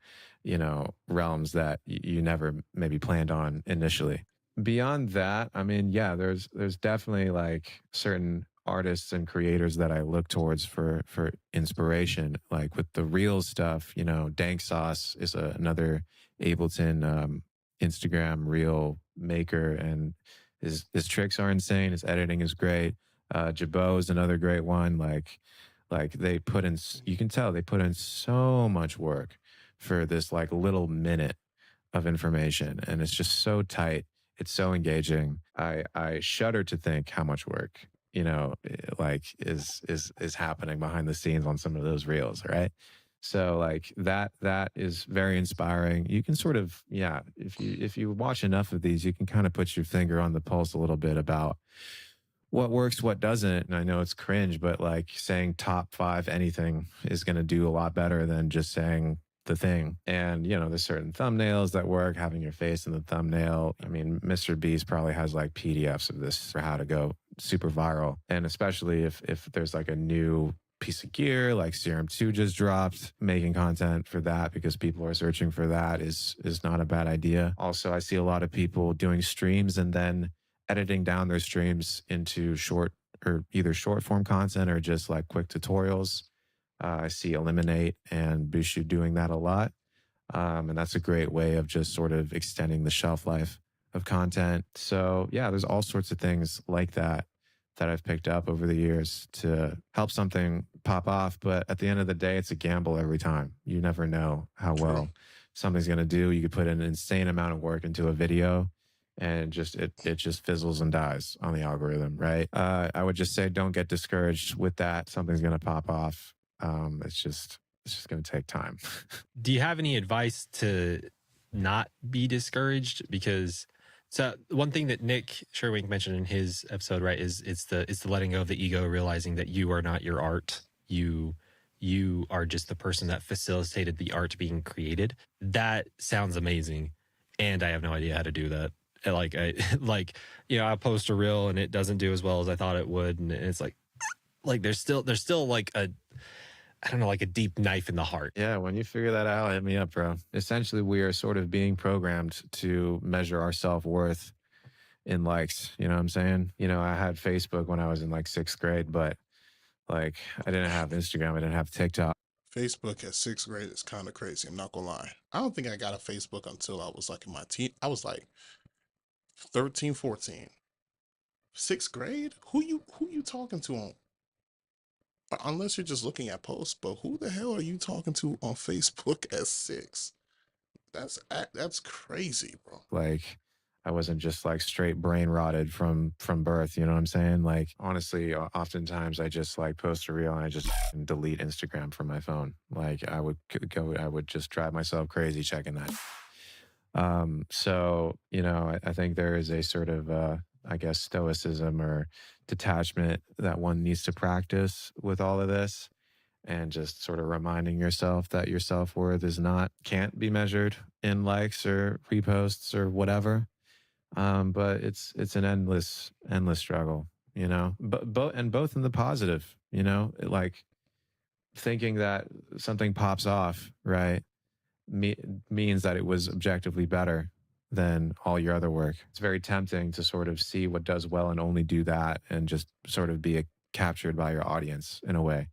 realms that you never maybe planned on initially. Beyond that, I mean, yeah, there's definitely like certain artists and creators that I look towards for inspiration. Like with the real stuff, Dank Sauce is another Ableton Instagram reel maker, and his tricks are insane. His editing is great. Jabot is another great one. Like they put in, you can tell they put in so much work for this like little minute of information, and it's just so tight. It's so engaging. I shudder to think how much work like is happening behind the scenes on some of those reels, right? So like that is very inspiring. You can sort of, if you watch enough of these, you can kind of put your finger on the pulse a little bit about what works, what doesn't. And I know it's cringe, but like saying top 5 anything is going to do a lot better than just saying the thing. And there's certain thumbnails that work, having your face in the thumbnail. I mean, Mr. Beast probably has like PDFs of this for how to go super viral. And especially if there's like a new piece of gear like Serum 2 just dropped. Making content for that because people are searching for that is not a bad idea. Also, I see a lot of people doing streams and then editing down their streams into short or either short form content or just like quick tutorials. I see Eliminate and Bushu doing that a lot. And that's a great way of just sort of extending the shelf life of content. So yeah, there's all sorts of things like that that I've picked up over the years to help something pop off. But at the end of the day, it's a gamble every time. You never know how well something's going to do. You could put an insane amount of work into a video and just it just fizzles and dies on the algorithm, right? I would just say don't get discouraged with that. Something's going to pop off. It's just going to take time. Do you have any advice to not be discouraged? Because so one thing that Nick Sherwink mentioned in his episode, right, is it's the letting go of the ego, realizing that you are not your art. You are just the person that facilitated the art being created. That sounds amazing, and I have no idea how to do that. I post a reel and it doesn't do as well as I thought it would, and it's like there's still like a, I don't know, like a deep knife in the heart. Yeah, when you figure that out, hit me up, bro. Essentially, we are sort of being programmed to measure our self-worth in likes. You know what I'm saying? You know, I had Facebook when I was in like 6th grade, but like I didn't have Instagram. I didn't have TikTok. Facebook at 6th grade is kind of crazy. I'm not gonna lie. I don't think I got a Facebook until I was like in my teen. I was like 13, 14. 6th grade? Who you talking to on? Unless you're just looking at posts, but who the hell are you talking to on Facebook at 6? That's crazy, bro. Like I wasn't just like straight brain rotted from birth, you know what I'm saying? Like honestly, oftentimes I just like post a reel and I just delete Instagram from my phone. Like I would just drive myself crazy checking that. So, you know, I think there is a sort of I guess stoicism or detachment that one needs to practice with all of this, and just sort of reminding yourself that your self-worth can't be measured in likes or reposts or whatever. But it's an endless struggle, you know, but both in the positive, you know, like thinking that something pops off, right, means that it was objectively better than all your other work. It's very tempting to sort of see what does well and only do that and just sort of be captured by your audience in a way.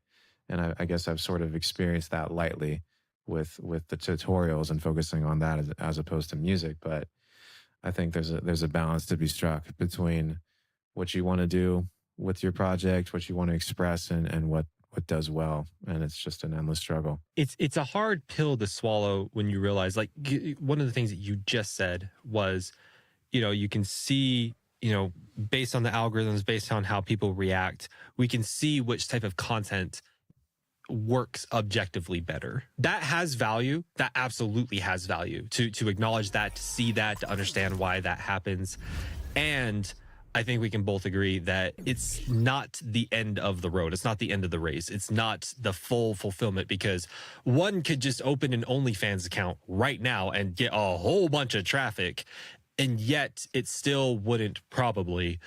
And I guess I've sort of experienced that lightly with the tutorials and focusing on that as opposed to music. But I think there's a balance to be struck between what you want to do with your project, what you want to express, and what does well. And it's just an endless struggle. It's a hard pill to swallow when you realize, like, one of the things that you just said was, you know, you can see, you know, based on the algorithms, based on how people react, we can see which type of content works objectively better. That has value. That absolutely has value to acknowledge that, to see that, to understand why that happens. And I think we can both agree that it's not the end of the road. It's not the end of the race. It's not the full fulfillment, because one could just open an OnlyFans account right now and get a whole bunch of traffic, and yet it still wouldn't probably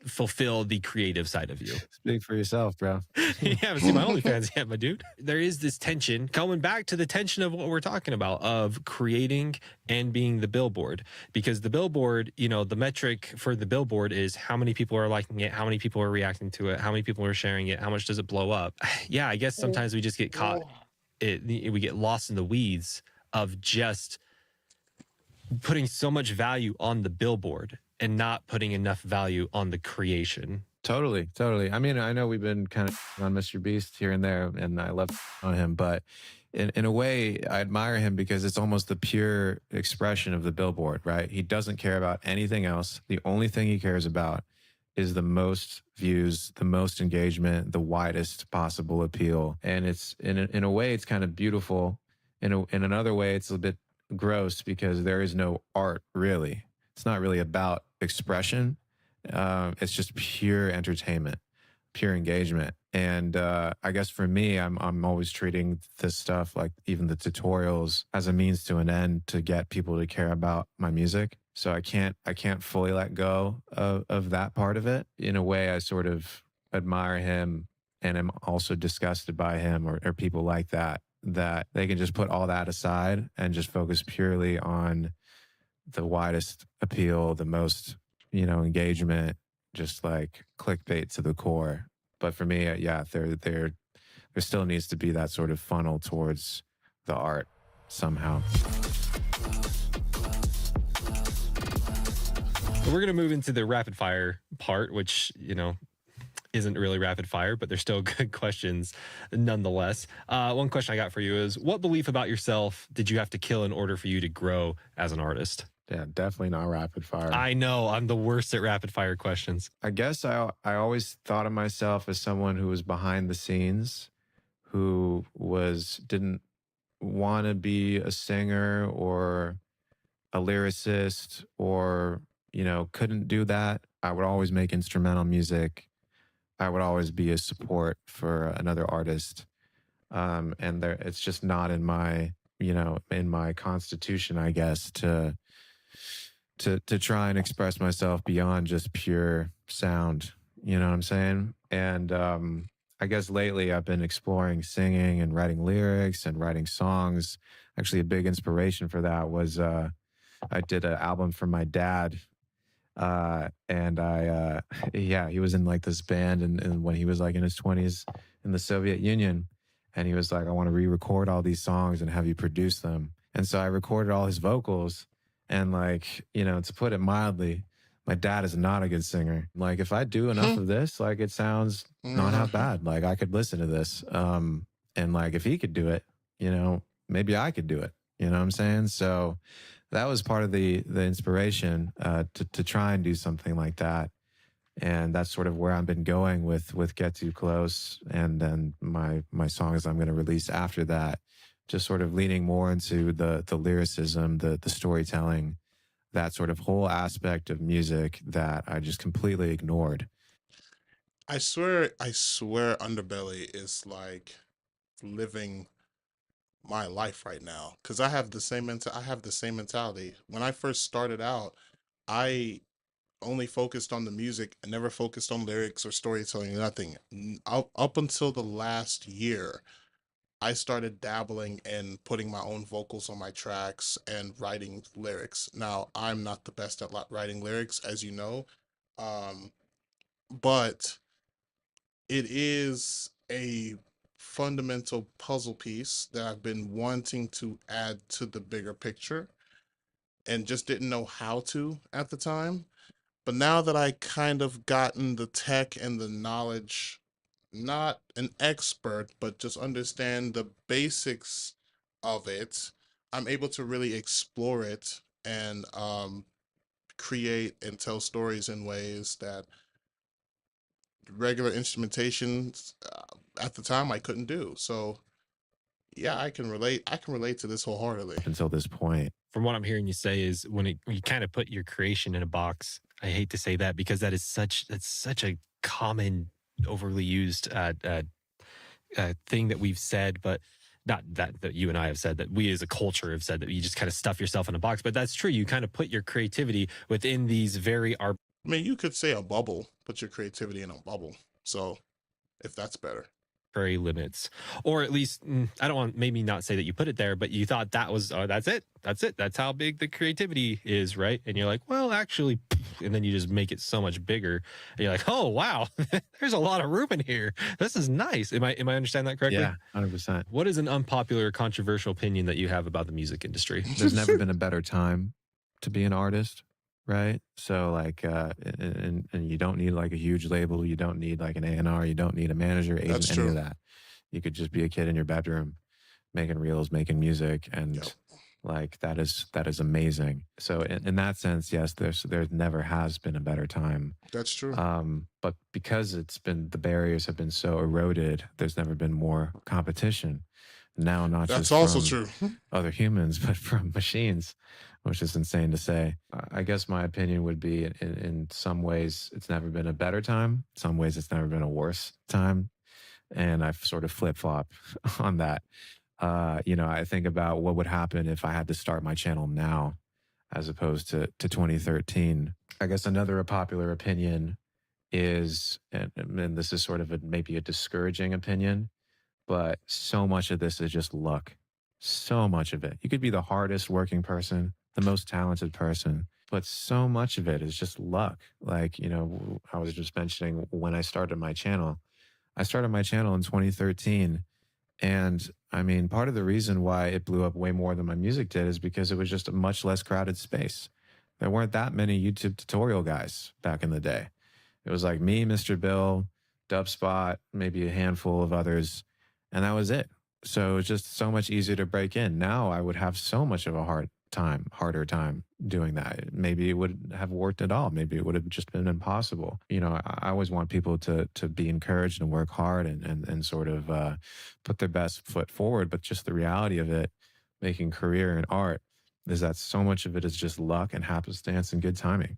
fulfill the creative side of you. Speak for yourself, bro. You haven't seen my OnlyFans yet, my dude. There is this tension, coming back to the tension of what we're talking about, of creating and being the billboard. Because the billboard, you know, the metric for the billboard is how many people are liking it, how many people are reacting to it, how many people are sharing it, how much does it blow up. Yeah, I guess sometimes we just get caught, we get lost in the weeds of just putting so much value on the billboard and not putting enough value on the creation. Totally. I mean, I know we've been kind of on Mr. Beast here and there, and I love on him, but in a way, I admire him because it's almost the pure expression of the billboard, right? He doesn't care about anything else. The only thing he cares about is the most views, the most engagement, the widest possible appeal. And it's in a way, it's kind of beautiful. In another way, it's a bit gross because there is no art, really. It's not really about expression. It's just pure entertainment, pure engagement. And I guess for me, I'm always treating this stuff, like even the tutorials, as a means to an end to get people to care about my music. So I can't fully let go of that part of it. In a way, I sort of admire him and am also disgusted by him or people like that, that they can just put all that aside and just focus purely on the widest appeal, the most, engagement, just like clickbait to the core. But for me, yeah, there still needs to be that sort of funnel towards the art somehow. We're going to move into the rapid fire part, which, isn't really rapid fire, but they're still good questions nonetheless. One question I got for you is, what belief about yourself did you have to kill in order for you to grow as an artist? Yeah, definitely not rapid fire. I know, I'm the worst at rapid fire questions. I guess I always thought of myself as someone who was behind the scenes, who didn't want to be a singer or a lyricist or, couldn't do that. I would always make instrumental music. I would always be a support for another artist. And it's just not in my, in my constitution, I guess, to try and express myself beyond just pure sound. You know what I'm saying? And I guess lately I've been exploring singing and writing lyrics and writing songs. Actually, a big inspiration for that was I did an album for my dad. And he was in like this band and when he was like in his 20s in the Soviet Union, and he was like, I want to re-record all these songs and have you produce them. And so I recorded all his vocals, and like, to put it mildly, my dad is not a good singer. Like, if I do enough of this, like, it sounds not half bad. Like, I could listen to this. And like, if he could do it, maybe I could do it. You know what I'm saying? So that was part of the inspiration to try and do something like that. And that's sort of where I've been going with Get Too Close, and then my songs I'm going to release after that, just sort of leaning more into the lyricism, the storytelling, that sort of whole aspect of music that I just completely ignored. I swear Underbelly is like living my life right now, because I have the same mentality. When I first started out, I only focused on the music and never focused on lyrics or storytelling, nothing. Up until the last year, I started dabbling in putting my own vocals on my tracks and writing lyrics. Now, I'm not the best at writing lyrics, as you know, but it is a fundamental puzzle piece that I've been wanting to add to the bigger picture and just didn't know how to at the time. But now that I kind of gotten the tech and the knowledge, not an expert, but just understand the basics of it, I'm able to really explore it and create and tell stories in ways that regular instrumentation at the time I couldn't do. So yeah, I can relate to this wholeheartedly. Until this point, from what I'm hearing you say, is when you kind of put your creation in a box. I hate to say that because that's such a common, overly used thing that we've said, but not that you and I have said, that we as a culture have said, that you just kind of stuff yourself in a box. But that's true. You kind of put your creativity within these very I mean, you could say a bubble, put your creativity in a bubble. So if that's better. arbitrary limits, or at least I don't want, maybe not say that you put it there, but you thought that was that's it, that's how big the creativity is, right? And you're like, well, actually, and then you just make it so much bigger, and you're like, oh wow, there's a lot of room in here. This is nice. Am I understanding that correctly? Yeah, 100%. What is an unpopular, controversial opinion that you have about the music industry? There's never been a better time to be an artist, right? So like, and you don't need like a huge label. You don't need like an A&R. You don't need a manager, agent, any of that. You could just be a kid in your bedroom making reels, making music. And like, that is amazing. So in that sense, yes, there never has been a better time. That's true. But because the barriers have been so eroded, there's never been more competition. Now, not That's just also from true. other humans, but from machines, which is insane to say. I guess my opinion would be in some ways, it's never been a better time. In some ways, it's never been a worse time. And I've sort of flip-flop on that. I think about what would happen if I had to start my channel now, as opposed to 2013. I guess another popular opinion is, and this is sort of maybe a discouraging opinion, but so much of this is just luck. So much of it. You could be the hardest working person, the most talented person, but so much of it is just luck. Like, I was just mentioning when I started my channel. I started my channel in 2013. And I mean, part of the reason why it blew up way more than my music did is because it was just a much less crowded space. There weren't that many YouTube tutorial guys back in the day. It was like me, Mr. Bill, Dubspot, maybe a handful of others, and that was it. So it was just so much easier to break in. Now I would have so much of a harder time doing that. Maybe it wouldn't have worked at all. Maybe it would have just been impossible. I always want people to be encouraged and work hard and sort of put their best foot forward. But just the reality of it, making career in art, is that so much of it is just luck and happenstance and good timing.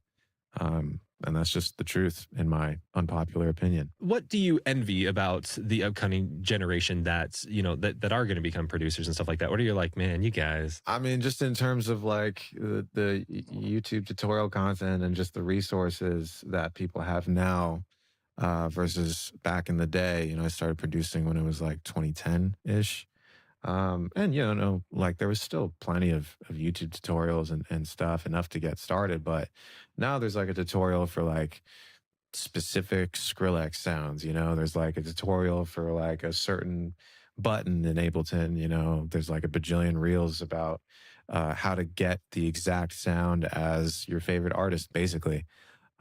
And that's just the truth, in my unpopular opinion. What do you envy about the upcoming generation that are going to become producers and stuff like that? What are you like, man, you guys? I mean, just in terms of like the YouTube tutorial content and just the resources that people have now versus back in the day. I started producing when it was like 2010-ish. And like there was still plenty of YouTube tutorials and stuff, enough to get started. But now there's like a tutorial for like specific Skrillex sounds, there's like a tutorial for like a certain button in Ableton, there's like a bajillion reels about how to get the exact sound as your favorite artist, basically.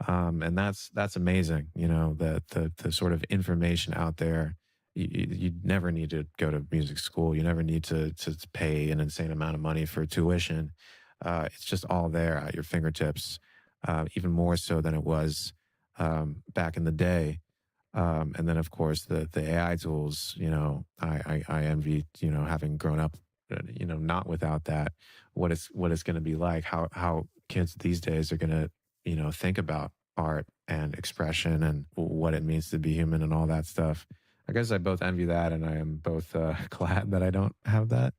And that's amazing, the sort of information out there. You never need to go to music school. You never need to pay an insane amount of money for tuition. It's just all there at your fingertips, even more so than it was back in the day. And then, of course, the AI tools, I envy, having grown up, not without that, what it's going to be like, how kids these days are going to, think about art and expression and what it means to be human and all that stuff. I guess I both envy that, and I am both glad that I don't have that.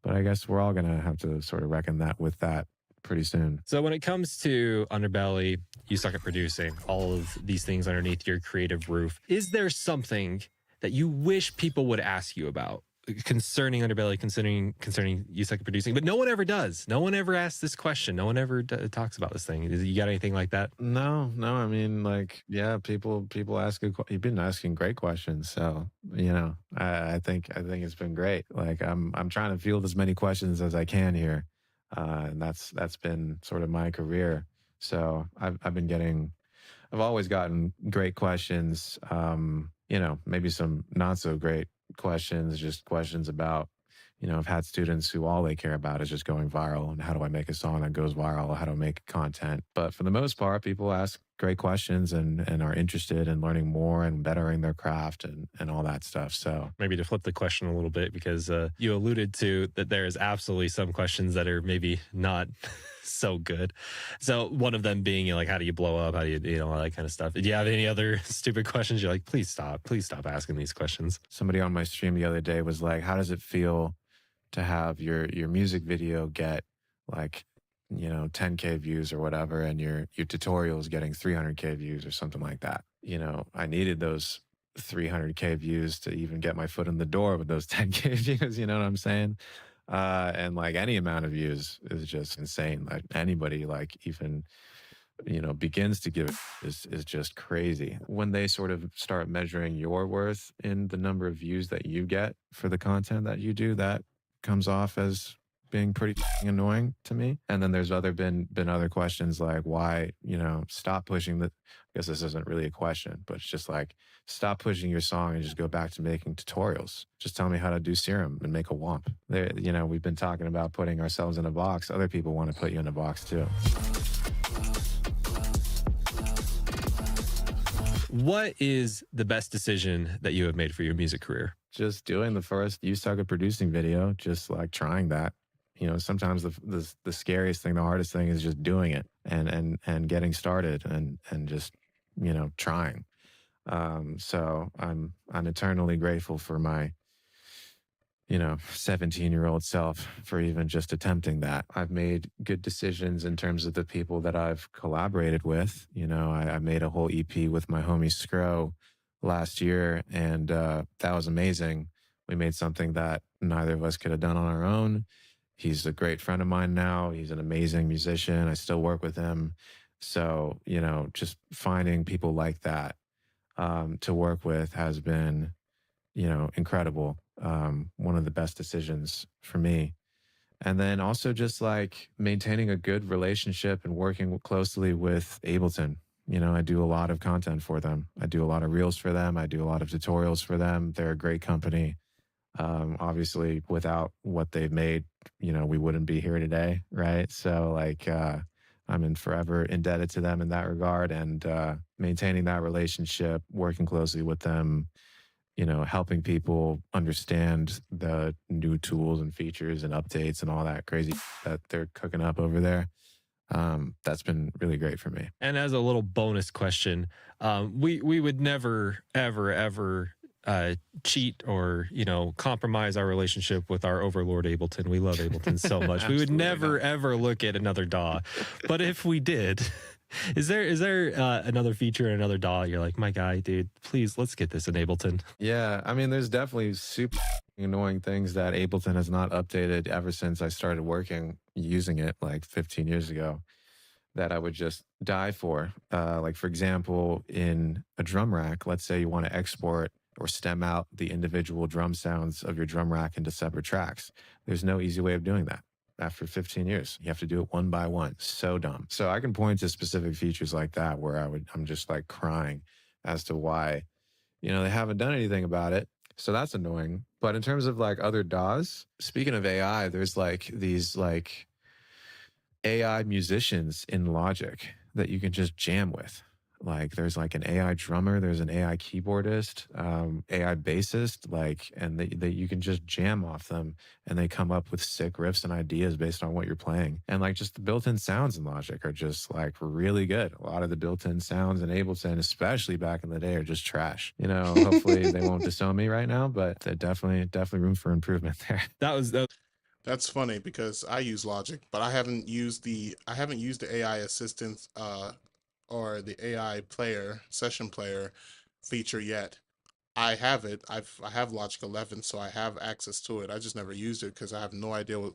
But I guess we're all going to have to sort of reckon that with that pretty soon. So when it comes to Underbelly, you suck at producing, all of these things underneath your creative roof, is there something that you wish people would ask you about concerning Underbelly, concerning you suck at producing? But no one ever does. No one ever asks this question. No one ever talks about this thing. You got anything like that? No. I mean, like, yeah, people ask. You've been asking great questions, so I think it's been great. Like, I'm trying to field as many questions as I can here, and that's been sort of my career. So I've always gotten great questions. Maybe some not so great questions, just questions about, I've had students who all they care about is just going viral and how do I make a song that goes viral? How do I make content? But for the most part, people ask great questions and are interested in learning more and bettering their craft and all that stuff. So maybe to flip the question a little bit, because you alluded to that there is absolutely some questions that are maybe not so good. So one of them being like, how do you blow up? How do you, all that kind of stuff. Do you have any other stupid questions? You're like, please stop asking these questions. Somebody on my stream the other day was like, how does it feel to have your music video get like, 10K views or whatever, and your tutorial is getting 300K views or something like that? I needed those 300K views to even get my foot in the door with those 10K views, you know what I'm saying? And like any amount of views is just insane. Like anybody, like even, begins to give it is just crazy. When they sort of start measuring your worth in the number of views that you get for the content that you do, that comes off as being pretty annoying to me. And then there's been other questions like, why, stop pushing I guess this isn't really a question, but it's just like, stop pushing your song and just go back to making tutorials. Just tell me how to do Serum and make a WAMP. We've been talking about putting ourselves in a box. Other people want to put you in a box too. What is the best decision that you have made for your music career? Just doing the first You Suck at Producing video, just like trying that. Sometimes the scariest thing, the hardest thing is just doing it and getting started and just, trying. So I'm eternally grateful for my 17-year-old self for even just attempting that. I've made good decisions in terms of the people that I've collaborated with. I made a whole EP with my homie Scro last year, and that was amazing. We made something that neither of us could have done on our own. He's a great friend of mine now. He's an amazing musician. I still work with him. So, just finding people like that to work with has been, incredible. One of the best decisions for me. And then also just like maintaining a good relationship and working closely with Ableton. I do a lot of content for them. I do a lot of reels for them. I do a lot of tutorials for them. They're a great company. Obviously, without what they've made, we wouldn't be here today, right? So like, I'm forever indebted to them in that regard, and maintaining that relationship, working closely with them, helping people understand the new tools and features and updates and all that crazy that they're cooking up over there. That's been really great for me. And as a little bonus question, we would never, ever cheat or, compromise our relationship with our overlord Ableton. We love Ableton so much. We would never, ever look at another DAW. But if we did, is there another feature in another DAW you're like, my guy, dude, please, let's get this in Ableton? Yeah, I mean, there's definitely super annoying things that Ableton has not updated ever since I started using it like 15 years ago, that I would just die for. Like, for example, in a drum rack, let's say you want to export or stem out the individual drum sounds of your drum rack into separate tracks. There's no easy way of doing that. After 15 years, you have to do it one by one. So dumb. So I can point to specific features like that where I'm just like crying as to why, they haven't done anything about it. So that's annoying. But in terms of like other DAWs, speaking of AI, there's like these like AI musicians in Logic that you can just jam with. Like there's like an AI drummer, there's an AI keyboardist, AI bassist, and they you can just jam off them, and they come up with sick riffs and ideas based on what you're playing. And like just the built-in sounds in Logic are just like really good. A lot of the built-in sounds in Ableton, especially back in the day, are just trash. Hopefully they won't disown me right now, but definitely room for improvement there. That's funny because I use Logic, but I haven't used the AI assistant or the AI session player feature yet. I have it. I have Logic 11, so I have access to it. I just never used it because I have no idea what.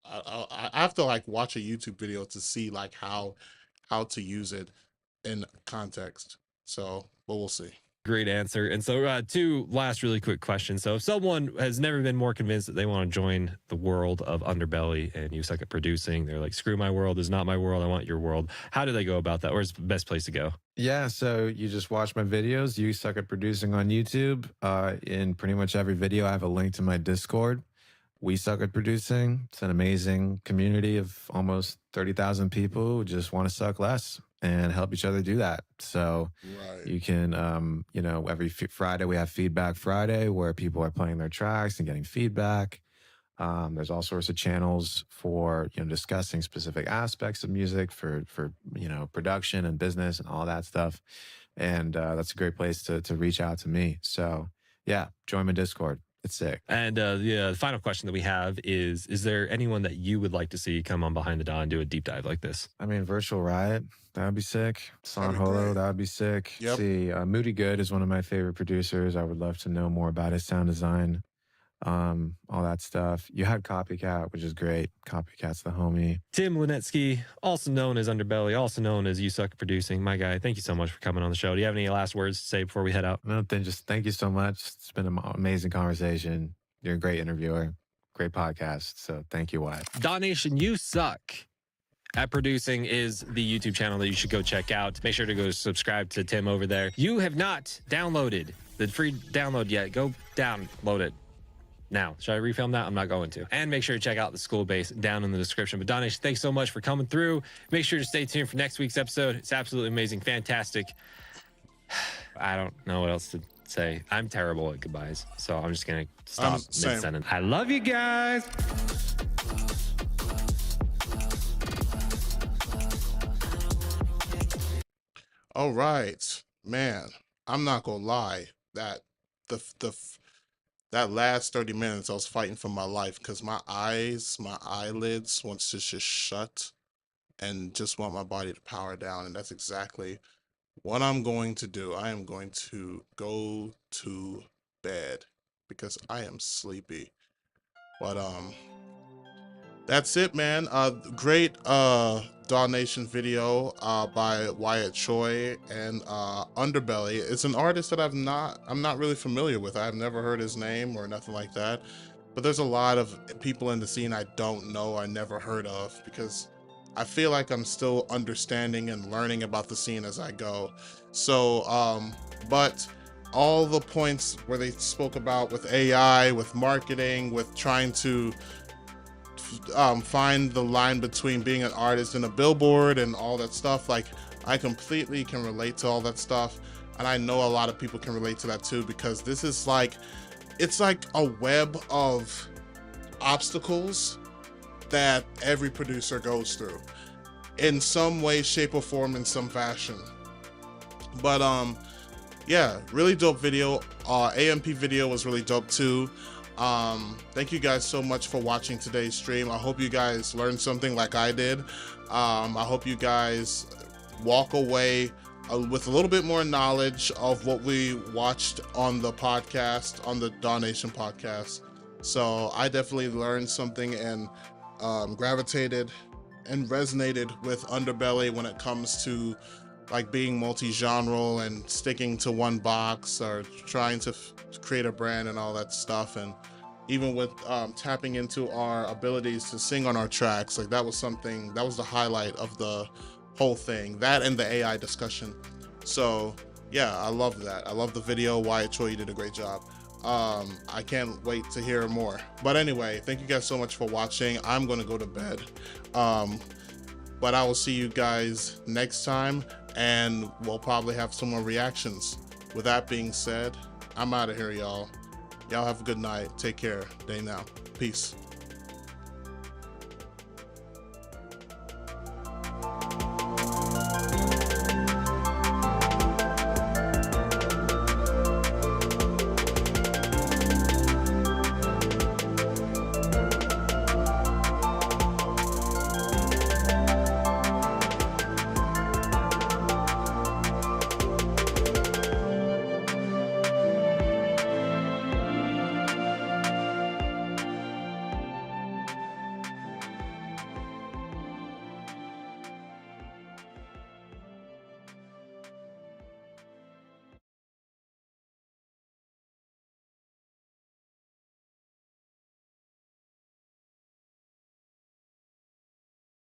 I have to like watch a YouTube video to see like how to use it in context. So, but we'll see. Great answer. And so two last really quick questions. So if someone has never been more convinced that they want to join the world of Underbelly and you suck at producing, they're like, screw my world is not my world, I want your world. How do they go about that? Where's the best place to go? Yeah, so you just watch my videos. You Suck at Producing on YouTube. In pretty much every video, I have a link to my Discord. We Suck at Producing. It's an amazing community of almost 30,000 people who just want to suck less and help each other do that. So you can, every Friday we have Feedback Friday where people are playing their tracks and getting feedback. There's all sorts of channels for, discussing specific aspects of music for production and business and all that stuff. And that's a great place to reach out to me. So yeah, join my Discord. It's sick. And the final question that we have is there anyone that you would like to see come on Behind the DAW and do a deep dive like this? I mean, Virtual Riot, that would be sick. Son Holo, that would be sick. Yep. See, Moody Good is one of my favorite producers. I would love to know more about his sound design, all that stuff. You had Copycat, which is great. Copycat's the homie. Tim Lunetsky, also known as Underbelly, also known as You Suck at Producing. My guy, thank you so much for coming on the show. Do you have any last words to say before we head out? No, just thank you so much. It's been an amazing conversation. You're a great interviewer. Great podcast. So thank you, Wyatt. DAW Nation, You Suck at Producing is the YouTube channel that you should go check out. Make sure to go subscribe to Tim over there. You have not downloaded the free download yet. Go download it now. Should I refilm that? I'm not going to. And make sure to check out the school base down in the description. But DAW Nation, thanks so much for coming through. Make sure to stay tuned for next week's episode. It's absolutely amazing. Fantastic. I don't know what else to say. I'm terrible at goodbyes, so I'm just going to stop mid-sentence. I love you guys. All right, man. I'm not gonna lie that that last 30 minutes, I was fighting for my life because my eyelids wants to just shut and just want my body to power down. And that's exactly what I'm going to do. I am going to go to bed because I am sleepy. But that's it, man. Great DAW Nation video by Wyatt Choi and Underbelly. It's an artist that I'm not really familiar with. I've never heard his name or nothing like that. But there's a lot of people in the scene I don't know, I never heard of, because I feel like I'm still understanding and learning about the scene as I go. So, but all the points where they spoke about with AI, with marketing, with trying to find the line between being an artist and a billboard and all that stuff, like I completely can relate to all that stuff, and I know a lot of people can relate to that too, because this is like, it's like a web of obstacles that every producer goes through in some way, shape, or form, in some fashion. But yeah, really dope video. AMP video was really dope too. Thank you guys so much for watching today's stream. I hope you guys learned something like I did. I hope you guys walk away with a little bit more knowledge of what we watched on the podcast, on the DAW Nation podcast. So I definitely learned something and gravitated and resonated with Underbelly when it comes to like being multi-genre and sticking to one box or trying to create a brand and all that stuff. And even with tapping into our abilities to sing on our tracks, like that was something, that was the highlight of the whole thing, that and the AI discussion. So yeah, I love that. I love the video. Wyatt Choi, you did a great job. I can't wait to hear more. But anyway, thank you guys so much for watching. I'm gonna go to bed. But I will see you guys next time, and we'll probably have some more reactions. With that being said, I'm out of here, y'all. Y'all have a good night. Take care. Day now. Peace.